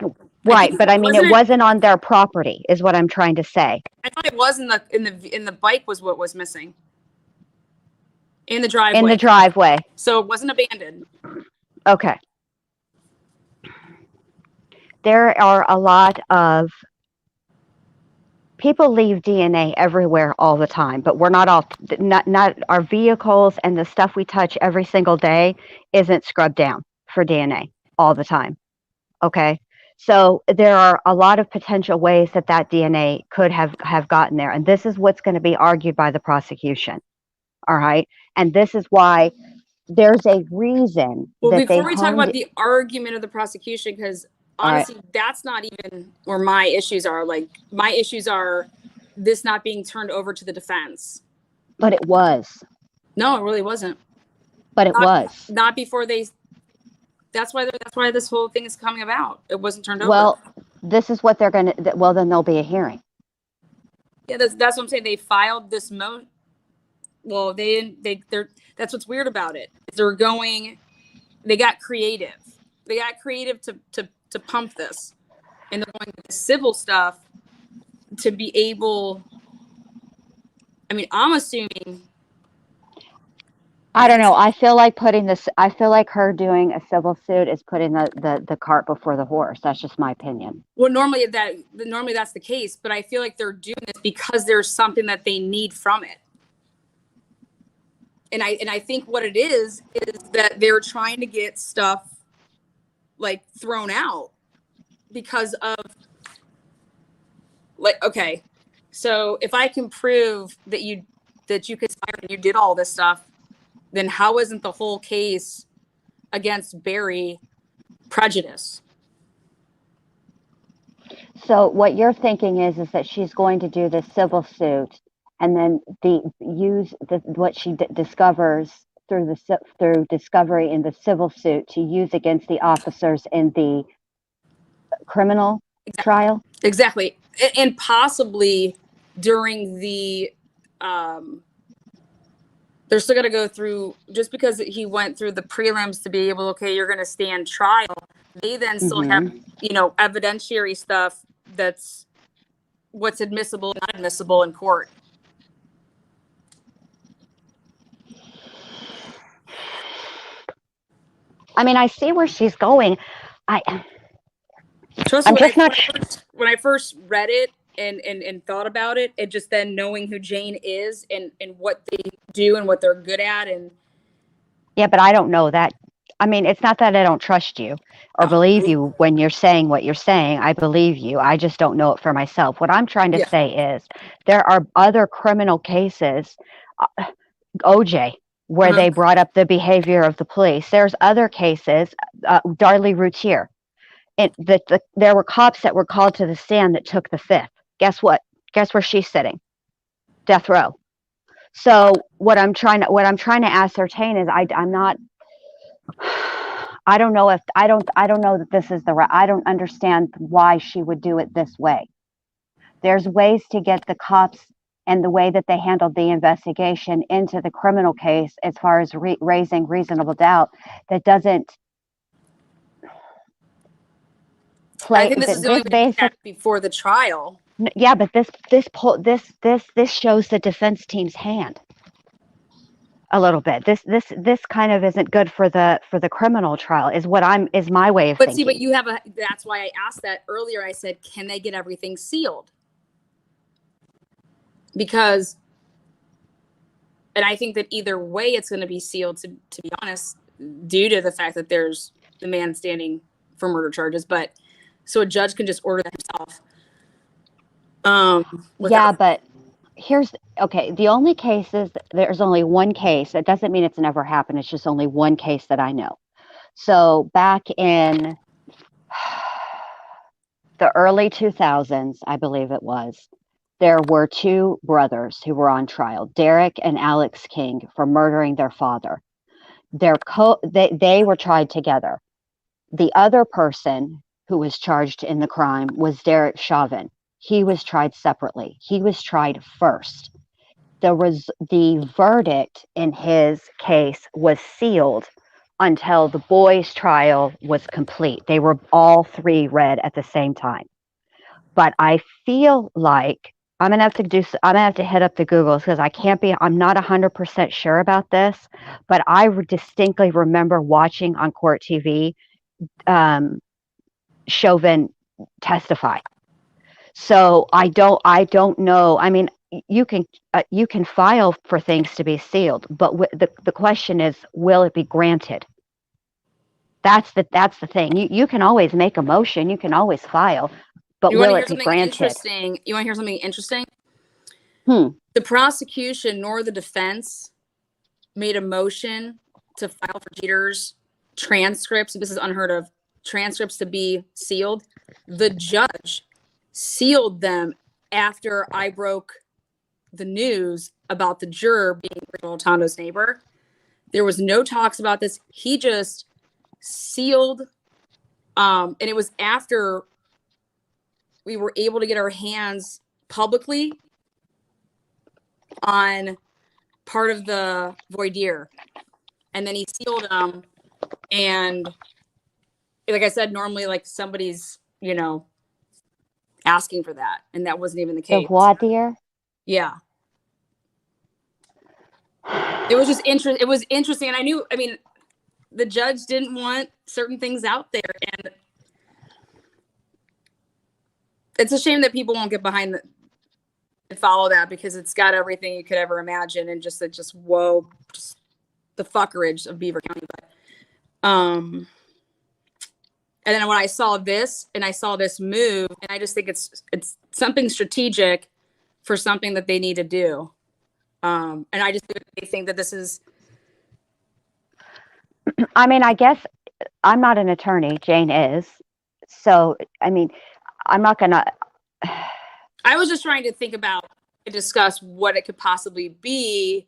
Right, but I mean, it wasn't on their property, is what I'm trying to say. I thought it was in the bike was what was missing. In the driveway. In the driveway. So it wasn't abandoned. Okay. There are a lot of people leave DNA everywhere all the time, but we're not our vehicles and the stuff we touch every single day isn't scrubbed down for DNA all the time. Okay. So there are a lot of potential ways that DNA could have gotten there. And this is what's going to be argued by the prosecution. All right. And this is why there's a reason. Well, before we talk about the argument of the prosecution, because honestly, that's not even where my issues are. My issues are this not being turned over to the defense. But it was. No, it really wasn't. But it was. Not before they. That's why this whole thing is coming about. It wasn't turned over. Well, this is what they're going to. Well, then there'll be a hearing. Yeah, that's what I'm saying. They filed this Well, that's what's weird about it. They got creative. They got creative to pump this, and they're going with the civil stuff to be able. I mean, I'm assuming. I don't know. I feel like her doing a civil suit is putting the cart before the horse. That's just my opinion. Well, normally that's the case, but I feel like they're doing this because there's something that they need from it. And I think what it is that they're trying to get stuff like thrown out because of like, okay, so if I can prove that you conspired and you did all this stuff, then how isn't the whole case against Barry prejudice? So what you're thinking is that she's going to do the civil suit, and then what she discovers through through discovery in the civil suit to use against the officers in the criminal trial. Exactly. And possibly during the they're still going to go through, just because he went through the prelims to be able, okay, you're going to stand trial. They then still have, evidentiary stuff that's what's admissible and not admissible in court. I mean, I see where she's going. Trust me, when I first read it and thought about it, and just then knowing who Jane is and what they do and what they're good at. And yeah, but I don't know that. I mean, it's not that I don't trust you or believe you when you're saying what you're saying. I believe you. I just don't know it for myself. What I'm trying to say is there are other criminal cases, OJ, where they brought up the behavior of the police. There's other cases, Darlie Routier. There were cops that were called to the stand that took the fifth. Guess what? Guess where she's sitting? Death row. So what I'm trying to ascertain is I'm not. I don't know if I don't know that this is the right. I don't understand why she would do it this way. There's ways to get the cops and the way that they handled the investigation into the criminal case as far as raising reasonable doubt that doesn't play. I think this is the only way before the trial. Yeah, but this shows the defense team's hand a little bit. This kind of isn't good for the criminal trial. Is my way of thinking. But see, but you have that's why I asked that earlier. I said, can they get everything sealed? Because, and I think that either way it's going to be sealed, to be honest, due to the fact that there's the man standing for murder charges. But so a judge can just order that himself. Yeah, but the only cases, there's only one case. It doesn't mean it's never happened. It's just only one case that I know. So back in the early 2000s, I believe it was, there were two brothers who were on trial, Derek and Alex King, for murdering their father. They were tried together. The other person who was charged in the crime was Derek Chauvin. He was tried separately. He was tried first. The verdict in his case was sealed until the boys' trial was complete. They were all three read at the same time. But I feel like I'm gonna have to hit up the Googles because I'm not 100% sure about this, but I distinctly remember watching on court TV Chauvin testify. So I don't know. I mean, you can file for things to be sealed, but the question is, will it be granted? That's the thing. You can always make a motion, you can always file, but will it be granted? You want to hear something interesting? The prosecution nor the defense made a motion to file for Jeter's transcripts. This is unheard of. Transcripts to be sealed. The judge sealed them after I broke the news about the juror being Rotondo's neighbor. There was no talks about this. He just sealed, and it was after we were able to get our hands publicly on part of the voir dire. And then he sealed them, and like I said, normally like somebody's, asking for that, and that wasn't even the case. The voir dire? Yeah. It was just it was interesting, and the judge didn't want certain things out there, and it's a shame that people won't get behind and follow that, because it's got everything you could ever imagine, and just whoa, just the fuckerage of Beaver County. But, and then when I saw this and I saw this move, and I just think it's something strategic for something that they need to do. And I just think that this is. I mean, I guess I'm not an attorney. Jane is. So, I mean, I'm not going to. I was just trying to think about and discuss what it could possibly be.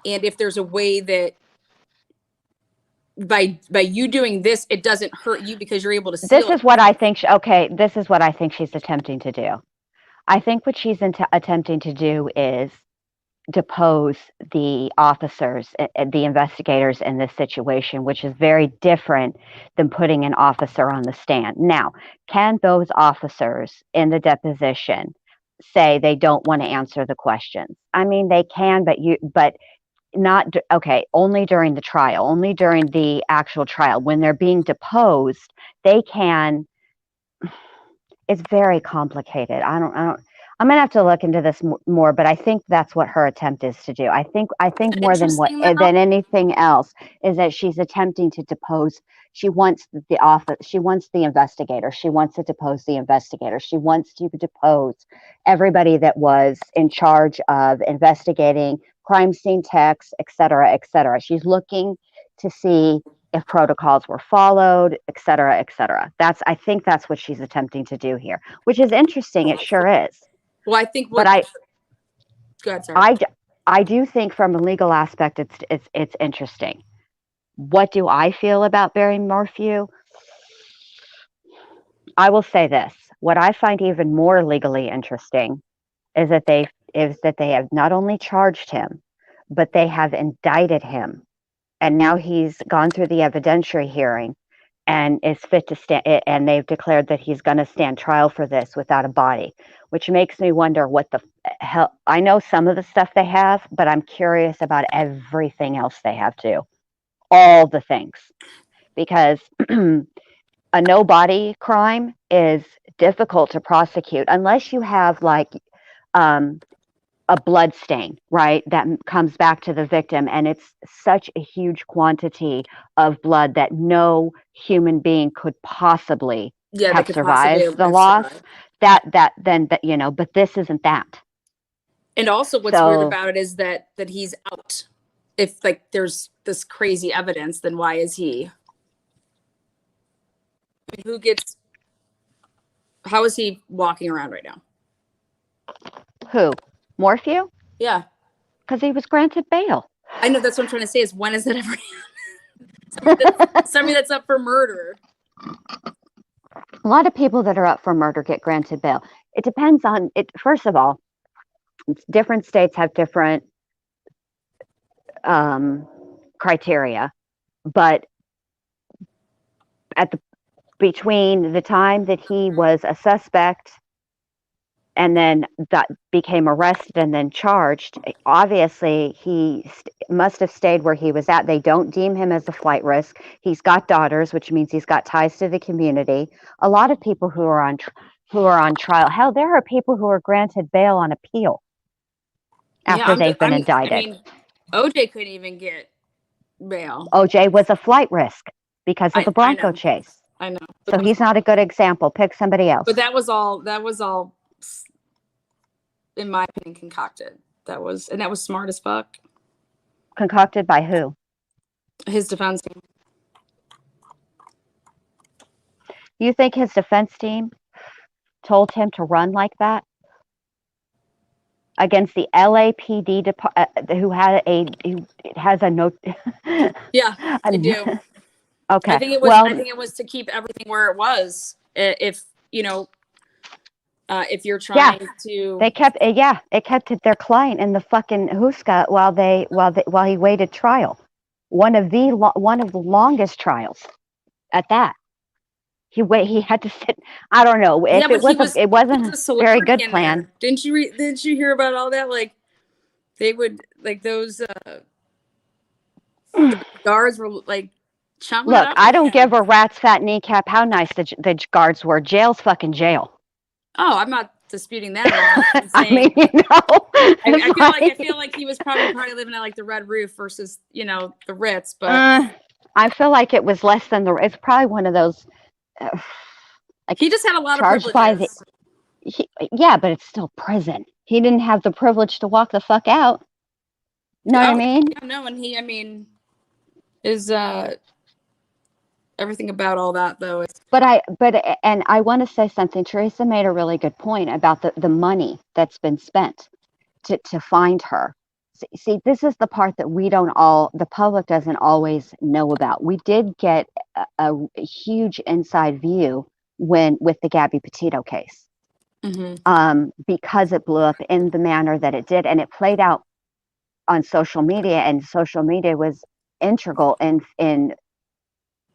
And if there's a way that by you doing this, it doesn't hurt you because you're able to seal This is what I think. This is what I think she's attempting to do. I think what she's attempting to do is depose the officers, the investigators in this situation, which is very different than putting an officer on the stand. Now, can those officers in the deposition say they don't want to answer the questions? I mean, they can, but not okay, only during the trial, only during the actual trial. When they're being deposed, they can. It's very complicated. I'm gonna have to look into this more, but I think that's what her attempt is to do. I think more than anything else is that she's attempting to depose. She wants the office. She wants the investigator. She wants to depose the investigator. She wants to depose everybody that was in charge of investigating crime scene techs, et cetera, et cetera. She's looking to see if protocols were followed, et cetera, et cetera. I think that's what she's attempting to do here, which is interesting. It sure is. Well, I think. Go ahead, sorry. I do think from a legal aspect, it's interesting. What do I feel about Barry Morphew? I will say this. What I find even more legally interesting is that they have not only charged him, but they have indicted him. And now he's gone through the evidentiary hearing and is fit to stand, and they've declared that he's going to stand trial for this without a body, which makes me wonder what the hell. I know some of the stuff they have, but I'm curious about everything else they have too. All the things. Because a no body crime is difficult to prosecute unless you have like a blood stain, right, that comes back to the victim, and it's such a huge quantity of blood that no human being could possibly have survived the loss. But this isn't that. And also what's weird about it is that he's out. If like there's this crazy evidence, then why is he? I mean, how is he walking around right now? Who? Morphew? Yeah. Because he was granted bail. I know, that's what I'm trying to say is when is that ever somebody that's up for murder? A lot of people that are up for murder get granted bail. It depends on it. First of all, different states have different criteria, but between the time that he was a suspect and then that became arrested and then charged, obviously he must have stayed where he was at. They don't deem him as a flight risk. He's got daughters, which means he's got ties to the community. A lot of people who are on trial, hell, there are people who are granted bail on appeal after they've been indicted. I mean, OJ couldn't even get bail. OJ was a flight risk because of the Bronco chase. I know. So he's not a good example. Pick somebody else. But that was all, in my opinion, concocted. That was smart as fuck. Concocted by who? His defense team. You think his defense team told him to run like that against the LAPD who has a note? Yeah, I do. Okay. I think it was to keep everything where it was. If you're trying to, they kept it kept their client in the fucking Huska while he waited trial. One of the longest trials at that. He had to sit. I don't know if it wasn't a very good plan. Didn't you hear about all that? Like they would those the guards were like. Look, I don't give a rat's fat kneecap how nice the guards were. Jail's fucking jail. Oh, I'm not disputing that at all. I'm I mean, saying, I it's feel like he was probably living at like the Red Roof versus, you know, the Ritz, but I feel like it was less than it's probably one of those, uh, like he just had a lot of charged by privileges. yeah, but it's still prison. He didn't have the privilege to walk the fuck out. Know what I mean? Yeah, no, and he, I mean, is everything about all that though is. But I want to say something. Teresa made a really good point about the money that's been spent to find her. See, this is the part that the public doesn't always know about. We did get a huge inside view with the Gabby Petito case, because it blew up in the manner that it did, and it played out on social media, and social media was integral in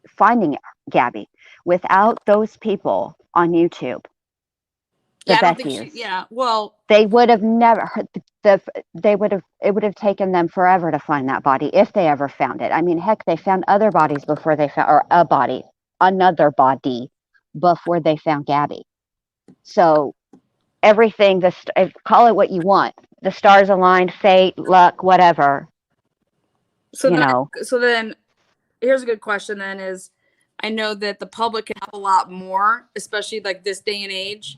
finding Gabby. Without those people on YouTube, the Beckys, well, they would have never heard it would have taken them forever to find that body if they ever found it. I mean, heck, they found other bodies before they found, or another body before they found Gabby. So everything, call it what you want, the stars aligned, fate, luck, whatever. So then here's a good question then is, I know that the public can help a lot more, especially like this day and age.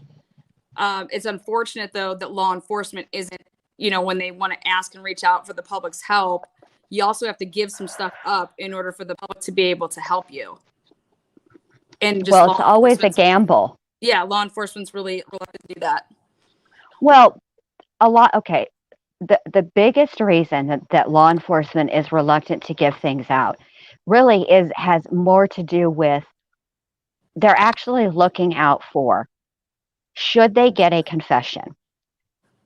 It's unfortunate though that law enforcement isn't, you know, when they want to ask and reach out for the public's help, you also have to give some stuff up in order for the public to be able to help you. And just, well, it's always a gamble. Yeah, law enforcement's really reluctant to do that. Well, okay. The biggest reason that law enforcement is reluctant to give things out really has more to do with they're actually looking out for, should they get a confession,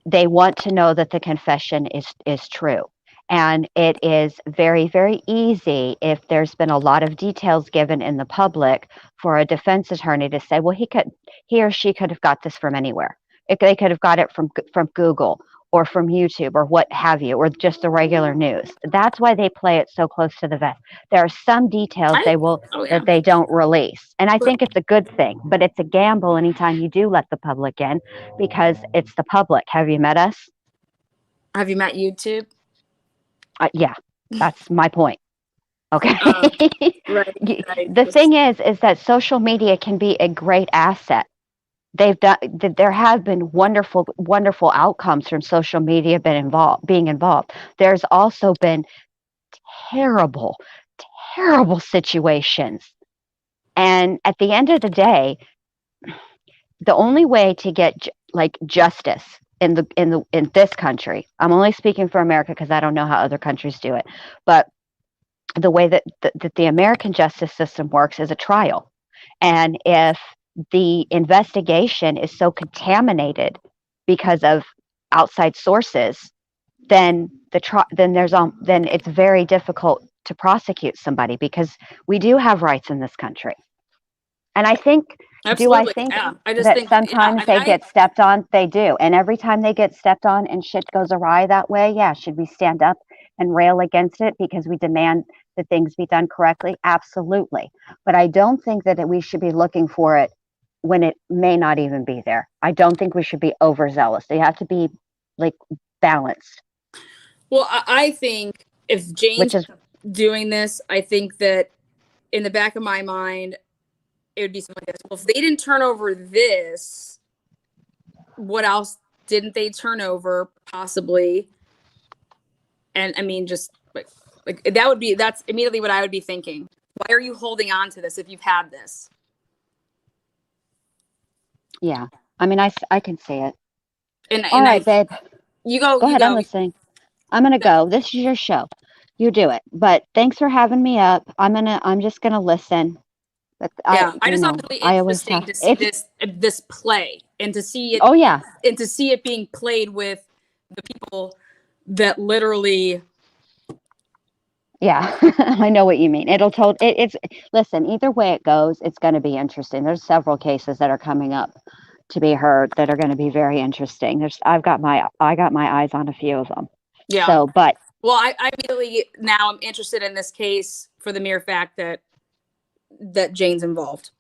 they want to know that the confession is true. And it is very, very easy, if there's been a lot of details given in the public, for a defense attorney to say, well, he or she could have got this from anywhere. They could have got it from Google or from YouTube or what have you, or just the regular news. That's why they play it so close to the vest. There are some details that they don't release. And I think it's a good thing, but it's a gamble anytime you do let the public in, because it's the public. Have you met us? Have you met YouTube? Yeah, that's my point. Okay. Right. The thing is that social media can be a great asset. There have been wonderful, wonderful outcomes from social media being involved. There's also been terrible, terrible situations. And at the end of the day, the only way to get like justice in this country, I'm only speaking for America because I don't know how other countries do it, but the way that the American justice system works is a trial. And if the investigation is so contaminated because of outside sources, then then it's very difficult to prosecute somebody, because we do have rights in this country. And I think, absolutely, sometimes they get stepped on? They do. And every time they get stepped on and shit goes awry that way, yeah, should we stand up and rail against it because we demand that things be done correctly? Absolutely. But I don't think that we should be looking for it when it may not even be there. I don't think we should be overzealous. They have to be like balanced. Well, I think if Jane's doing this, I think that in the back of my mind, it would be something like this. Well, if they didn't turn over this, what else didn't they turn over possibly? And I mean, just like that's immediately what I would be thinking. Why are you holding on to this if you've had this? Yeah. I mean, I can see it. All right, babe. Go ahead. I'm listening. I'm going to go. This is your show. You do it. But thanks for having me up. I'm just going to listen. But I just thought it would be interesting to see this play, and to see it. Oh yeah. And to see it being played with the people that literally. Yeah, I know what you mean. Listen, either way it goes, it's going to be interesting. There's several cases that are coming up to be heard that are going to be very interesting. I got my eyes on a few of them. Yeah. So, but. Well, I really now I'm interested in this case for the mere fact that Jane's involved.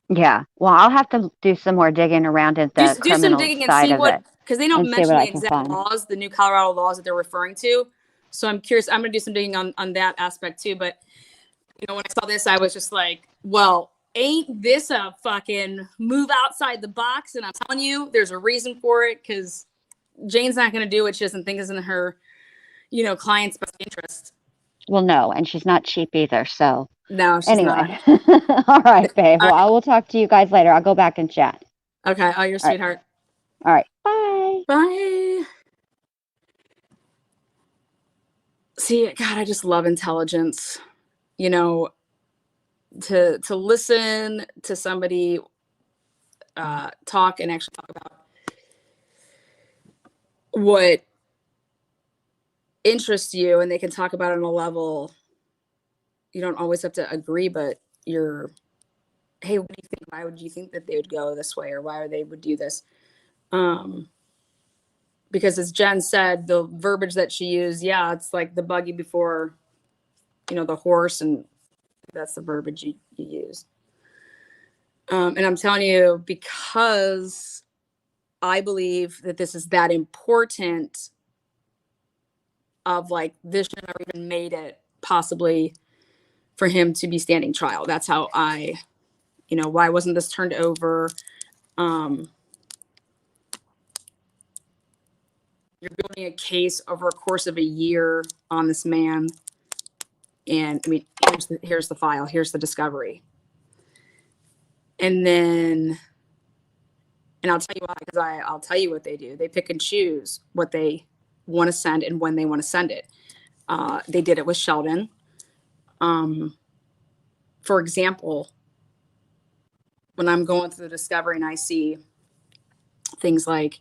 Yeah. Well, I'll have to do some more digging around at the Do some criminal digging and side see of what, it because they don't and see mention what the I can exact find. laws, the new Colorado laws that they're referring to. So I'm curious. I'm going to do some digging on that aspect too. But, you know, when I saw this, I was just like, well, ain't this a fucking move outside the box? And I'm telling you, there's a reason for it, because Jane's not going to do what she doesn't think is in her, you know, client's best interest. Well, no, and she's not cheap either. So No, she's not. anyway, all right, babe. All Well, right. I will talk to you guys later. I'll go back and chat. Okay. Oh, your All right. sweetheart. All right. Bye. Bye. See, God, I just love intelligence. You know, to listen to somebody talk and actually talk about what interests you, and they can talk about it on a level you don't always have to agree, but you're, hey, what do you think? Why would you think that they would go this way, or why they would do this? Because as Jen said, the verbiage that she used, yeah, it's like the buggy before, you know, the horse, and that's the verbiage you use. And I'm telling you, because I believe that this is that important, of like, this should have even made it possibly for him to be standing trial. That's how I, you know, why wasn't this turned over? You're building a case over a course of a year on this man. And I mean, here's the file, here's the discovery. And then, and I'll tell you why, because I'll tell you what they do. They pick and choose what they want to send and when they want to send it. They did it with Sheldon. For example, when I'm going through the discovery and I see things like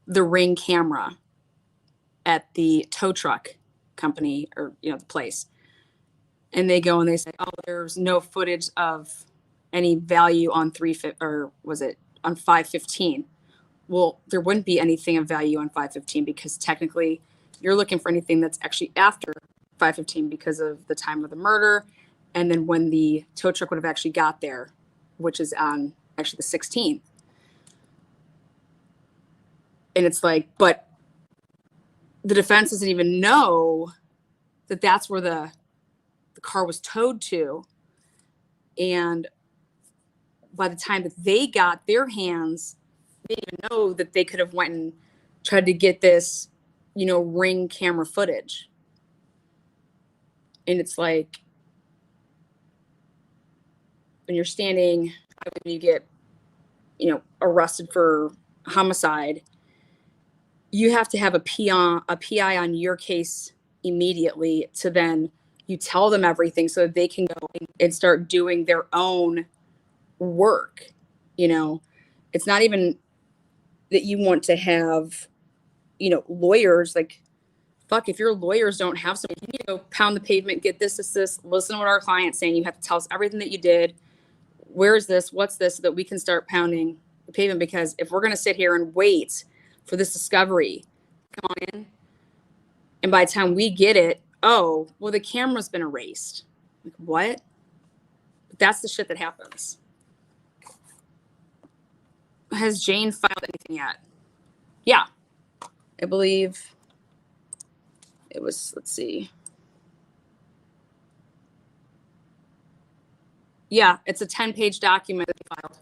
the Ring camera at the tow truck company, or, you know, the place, and they go and they say, oh, there's no footage of any value on or was it on 515? Well, there wouldn't be anything of value on 515, because technically you're looking for anything that's actually after 515 because of the time of the murder, and then when the tow truck would have actually got there, which is on actually the 16th. And it's like, but the defense doesn't even know that that's where the car was towed to. And by the time that they got their hands, they didn't even know that they could have went and tried to get this, you know, Ring camera footage. And it's like, when you're standing, when you get, you know, arrested for homicide, you have to have a PI on your case immediately, to then you tell them everything so that they can go and start doing their own work. You know, it's not even that you want to have, you know, lawyers. Like, fuck, if your lawyers don't have something, you need to go pound the pavement, get this, listen to what our client's saying. You have to tell us everything that you did. Where is this? What's this? So that we can start pounding the pavement. Because if we're going to sit here and wait for this discovery, come on in, and by the time we get it, oh, well, the camera's been erased. Like, what? But that's the shit that happens. Has Jane filed anything yet? Yeah, I believe it was, let's see. Yeah, it's a 10-page document that they filed.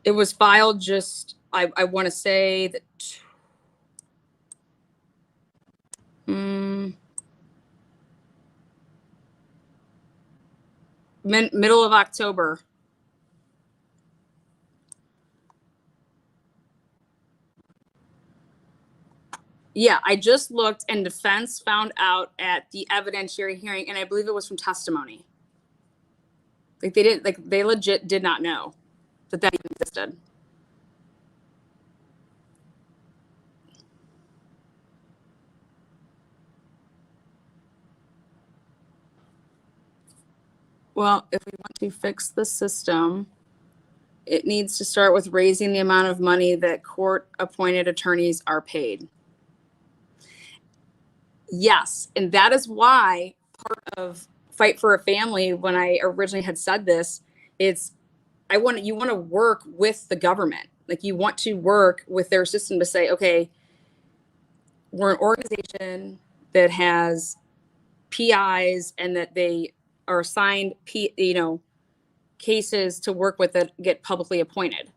It was filed just, I want to say that middle of October. Yeah, I just looked, and defense found out at the evidentiary hearing, and I believe it was from testimony. Like, they didn't, like, they legit did not know that that even existed. Well, if we want to fix the system, it needs to start with raising the amount of money that court-appointed attorneys are paid. Yes, and that is why part of Fight for a Family, when I originally had said this, it's you want to work with the government. Like, you want to work with their system to say, okay, we're an organization that has PIs and that they are assigned cases to work with that get publicly appointed.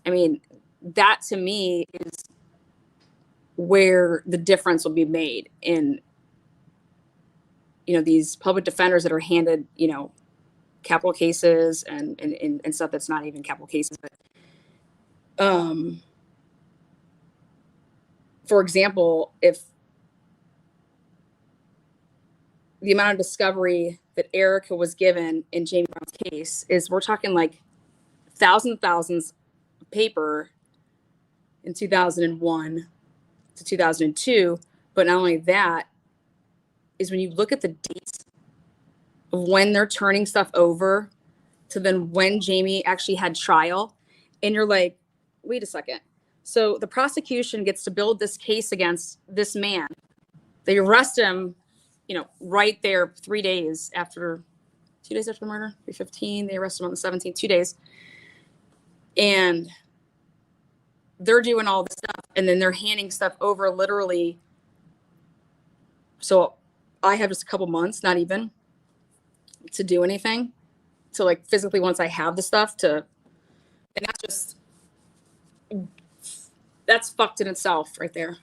I mean, that to me is where the difference will be made in, these public defenders that are handed, capital cases and stuff that's not even capital cases. But, for example, if the amount of discovery that Erica was given in Jamie Brown's case is, we're talking like thousands of paper in 2001 to 2002. But not only that, is when you look at the dates of when they're turning stuff over to then when Jamie actually had trial, and you're like, wait a second. So the prosecution gets to build this case against this man. They arrest him, right there 3 days after, 2 days after the murder, 3/15. They arrest him on the 17th, 2 days. And they're doing all this stuff, and then they're handing stuff over literally. So I have just a couple months, not even, to do anything. So like physically, once I have the stuff and that's fucked in itself right there.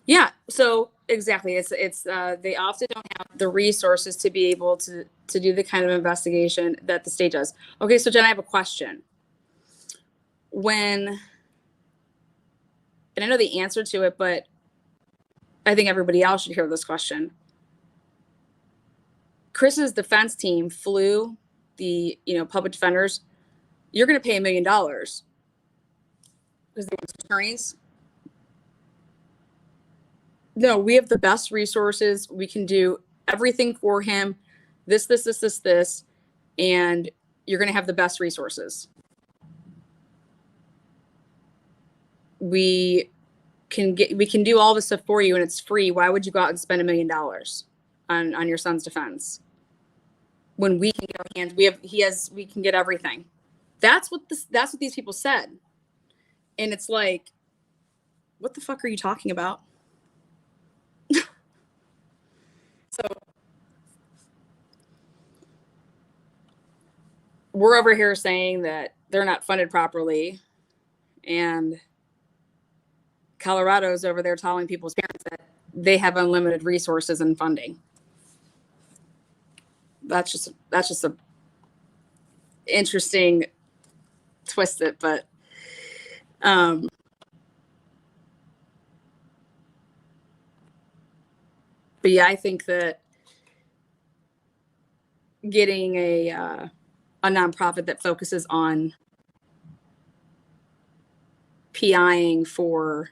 Yeah. So exactly. It's they often don't have the resources to be able to do the kind of investigation that the state does. Okay. So Jen, I have a question. And I know the answer to it, but I think everybody else should hear this question. Chris's defense team flew the, public defenders. You're going to pay $1 million because they want attorneys. No, we have the best resources. We can do everything for him. This, and you're going to have the best resources. We can do all this stuff for you, and it's free. Why would you go out and spend $1 million on your son's defense when we can get our hands? We can get everything. That's what these people said, and it's like, what the fuck are you talking about? So we're over here saying that they're not funded properly, and Colorado's over there telling people's parents that they have unlimited resources and funding. That's just a interesting twist it, but yeah, I think that getting a nonprofit that focuses on PIing for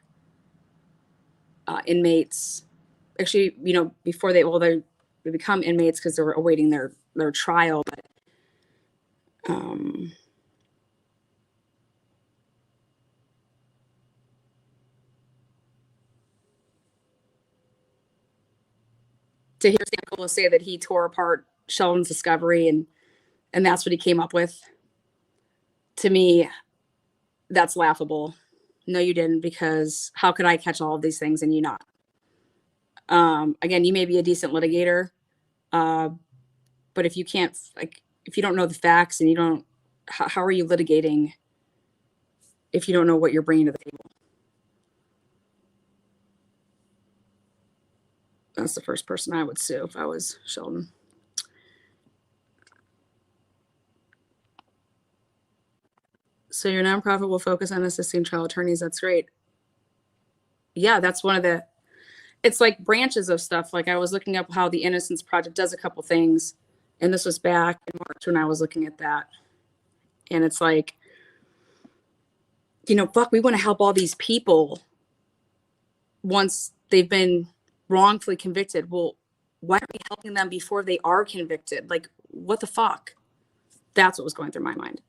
inmates, actually, before they become inmates because they're awaiting their trial, but to hear Sankola say that he tore apart Sheldon's discovery and that's what he came up with, to me, that's laughable. No, you didn't, because how could I catch all of these things and you not? Again, you may be a decent litigator, but if you can't, if you don't know the facts and you don't, how are you litigating if you don't know what you're bringing to the table? That's the first person I would sue if I was Sheldon. So your nonprofit will focus on assisting trial attorneys. That's great. Yeah, that's one of it's like branches of stuff. Like, I was looking up how the Innocence Project does a couple things, and this was back in March when I was looking at that. And it's like, fuck, we want to help all these people once they've been wrongfully convicted. Well, why aren't we helping them before they are convicted? Like, what the fuck? That's what was going through my mind.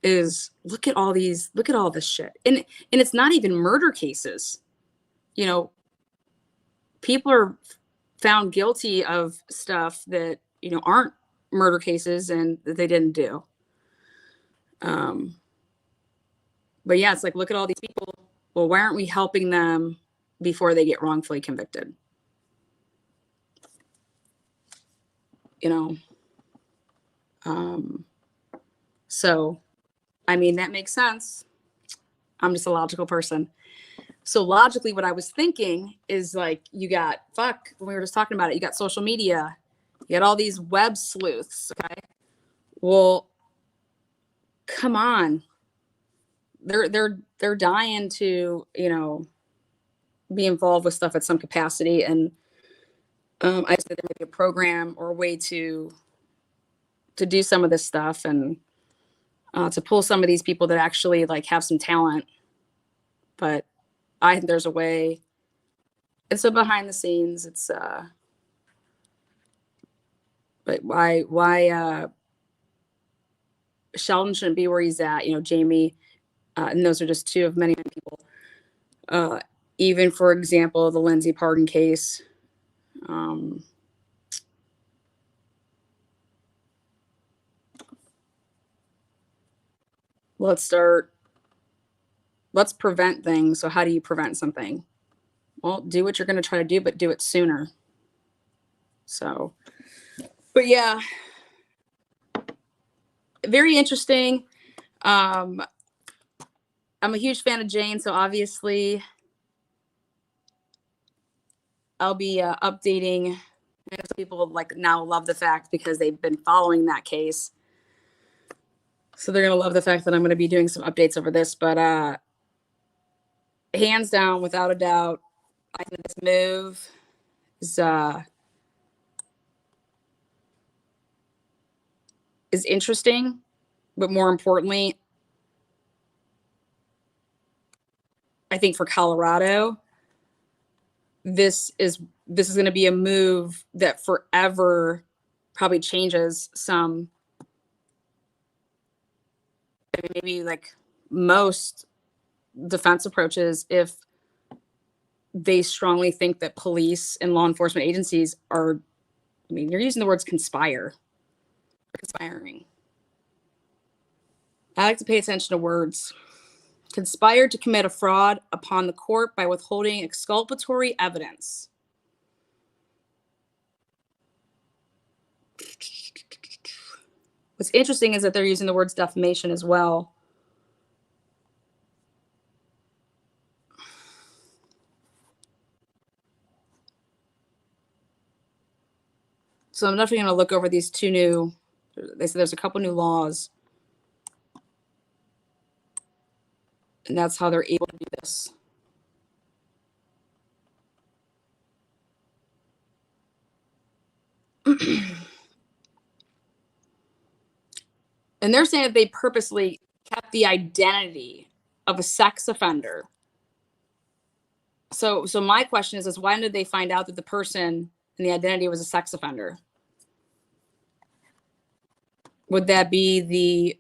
Is look at all this shit. And it's not even murder cases. people are found guilty of stuff that, aren't murder cases and that they didn't do. But yeah, it's like, look at all these people. Well, why aren't we helping them before they get wrongfully convicted? So, I mean, that makes sense. I'm just a logical person. So logically, what I was thinking is like, you got, when we were just talking about it, you got social media, you got all these web sleuths. Okay. Well, come on. They're dying to, be involved with stuff at some capacity. And I said there might be a program or a way to do some of this stuff and to pull some of these people that actually like have some talent. But I think there's a way. It's a behind the scenes. It's but why Sheldon shouldn't be where he's at. Jamie, and those are just two of many people. Even for example, the Lindsay Pardon case. Let's prevent things. So how do you prevent something? Well, do what you're going to try to do, but do it sooner. So, but yeah, very interesting. I'm a huge fan of Jane, so obviously I'll be updating. People like now love the fact because they've been following that case. So they're going to love the fact that I'm going to be doing some updates over this, but hands down, without a doubt, I think this move is interesting, but more importantly, I think for Colorado, this is going to be a move that forever probably changes some, maybe like most defense approaches, if they strongly think that police and law enforcement agencies are, you're using the words conspiring. I like to pay attention to words. Conspired to commit a fraud upon the court by withholding exculpatory evidence. What's interesting is that they're using the words defamation as well. So I'm definitely going to look over these they said there's a couple new laws. And that's how they're able to do this. And they're saying that they purposely kept the identity of a sex offender. So my question is why did they find out that the person and the identity was a sex offender? Would that be the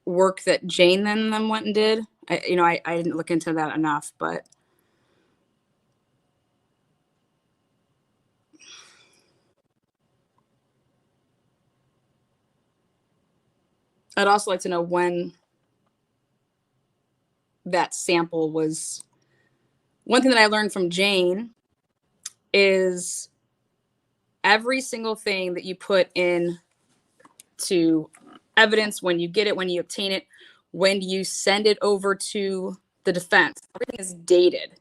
work that Jane then went and did? I didn't look into that enough, but I'd also like to know when that sample was. One thing that I learned from Jane is every single thing that you put in to evidence, when you get it, when you obtain it, when you send it over to the defense, everything is dated.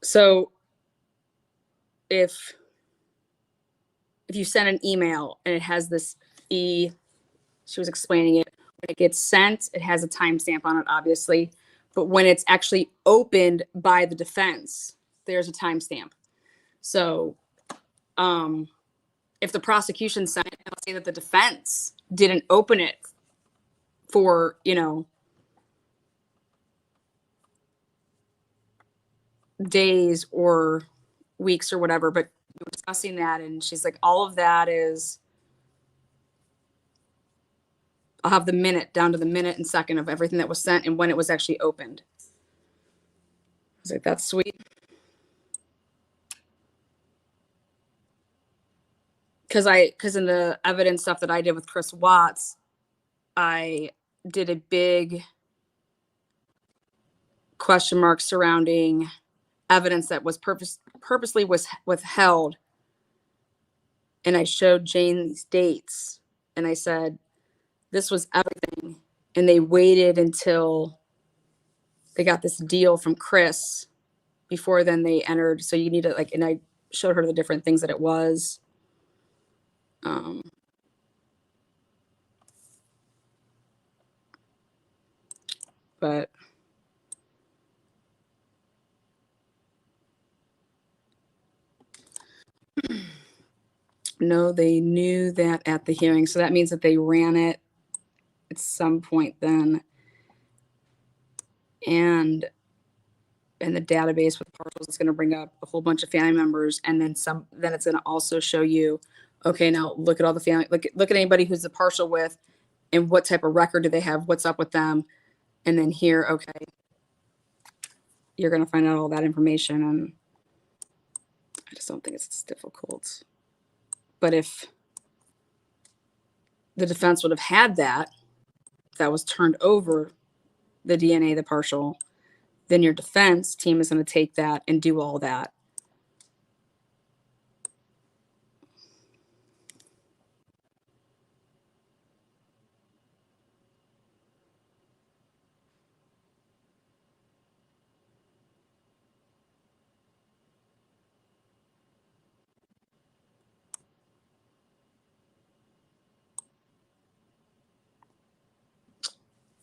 So if you send an email and it has this she was explaining it, when it gets sent, it has a timestamp on it, obviously, but when it's actually opened by the defense, there's a timestamp. So if the prosecution sent it, let's say that the defense didn't open it for, days or weeks or whatever, but we were discussing that and she's like, all of that is, I'll have the minute down to the minute and second of everything that was sent and when it was actually opened. I was like, that's sweet. because in the evidence stuff that I did with Chris Watts, I did a big question mark surrounding evidence that was purposely was withheld. And I showed Jane these dates and I said, this was everything. And they waited until they got this deal from Chris before then they entered. So you need to like, and I showed her the different things that it was. But no, they knew that at the hearing. So that means that they ran it at some point then. And in the database with partials, it's going to bring up a whole bunch of family members. And then some, then it's going to also show you, okay, now look at all the family, look at anybody who's the partial with and what type of record do they have? What's up with them? And then here, okay, you're going to find out all that information. And I just don't think it's difficult. But if the defense would have had that was turned over the DNA, the partial, then your defense team is going to take that and do all that.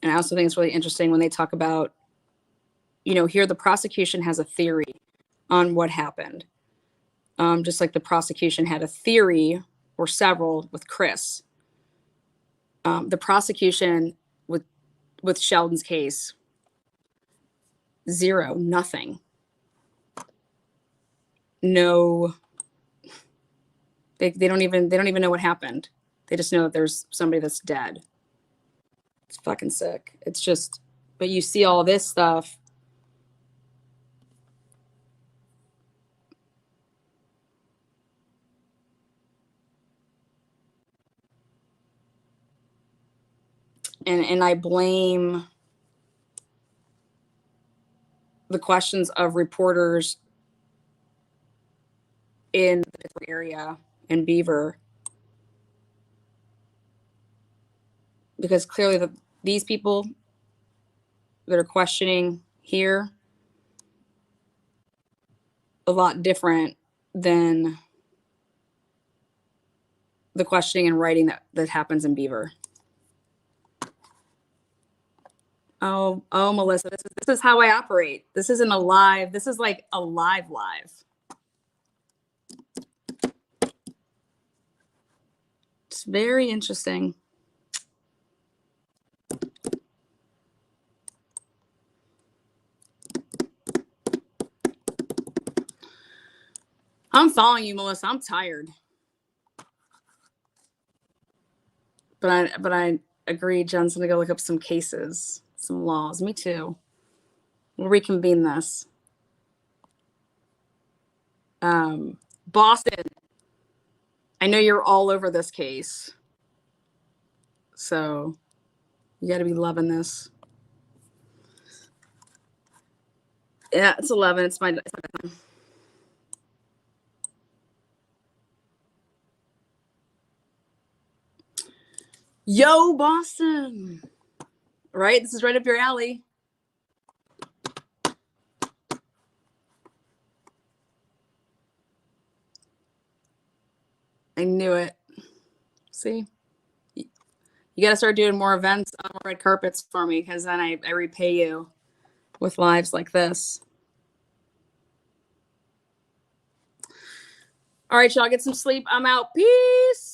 And I also think it's really interesting when they talk about, you know, here the prosecution has a theory on what happened. Just like the prosecution had a theory or several with Chris. The prosecution with Sheldon's case, zero, nothing. No, they don't even know what happened. They just know that there's somebody that's dead. It's fucking sick. It's just, but you see all this stuff. And I blame the questions of reporters in the Pittsburgh area in Beaver, because clearly these people that are questioning here a lot different than the questioning and writing that happens in Beaver. Oh, Melissa, this is how I operate. This isn't a live. This is like a live. It's very interesting. I'm following you, Melissa. I'm tired. But I agree, Jen's gonna go look up some cases, some laws. Me too. We'll reconvene this. Boston. I know you're all over this case. So you gotta be loving this. Yeah, it's 11. It's my time. Yo, Boston. Right? This is right up your alley. I knew it. See? You got to start doing more events on red carpets for me, because then I repay you with lives like this. All right, y'all, get some sleep. I'm out. Peace.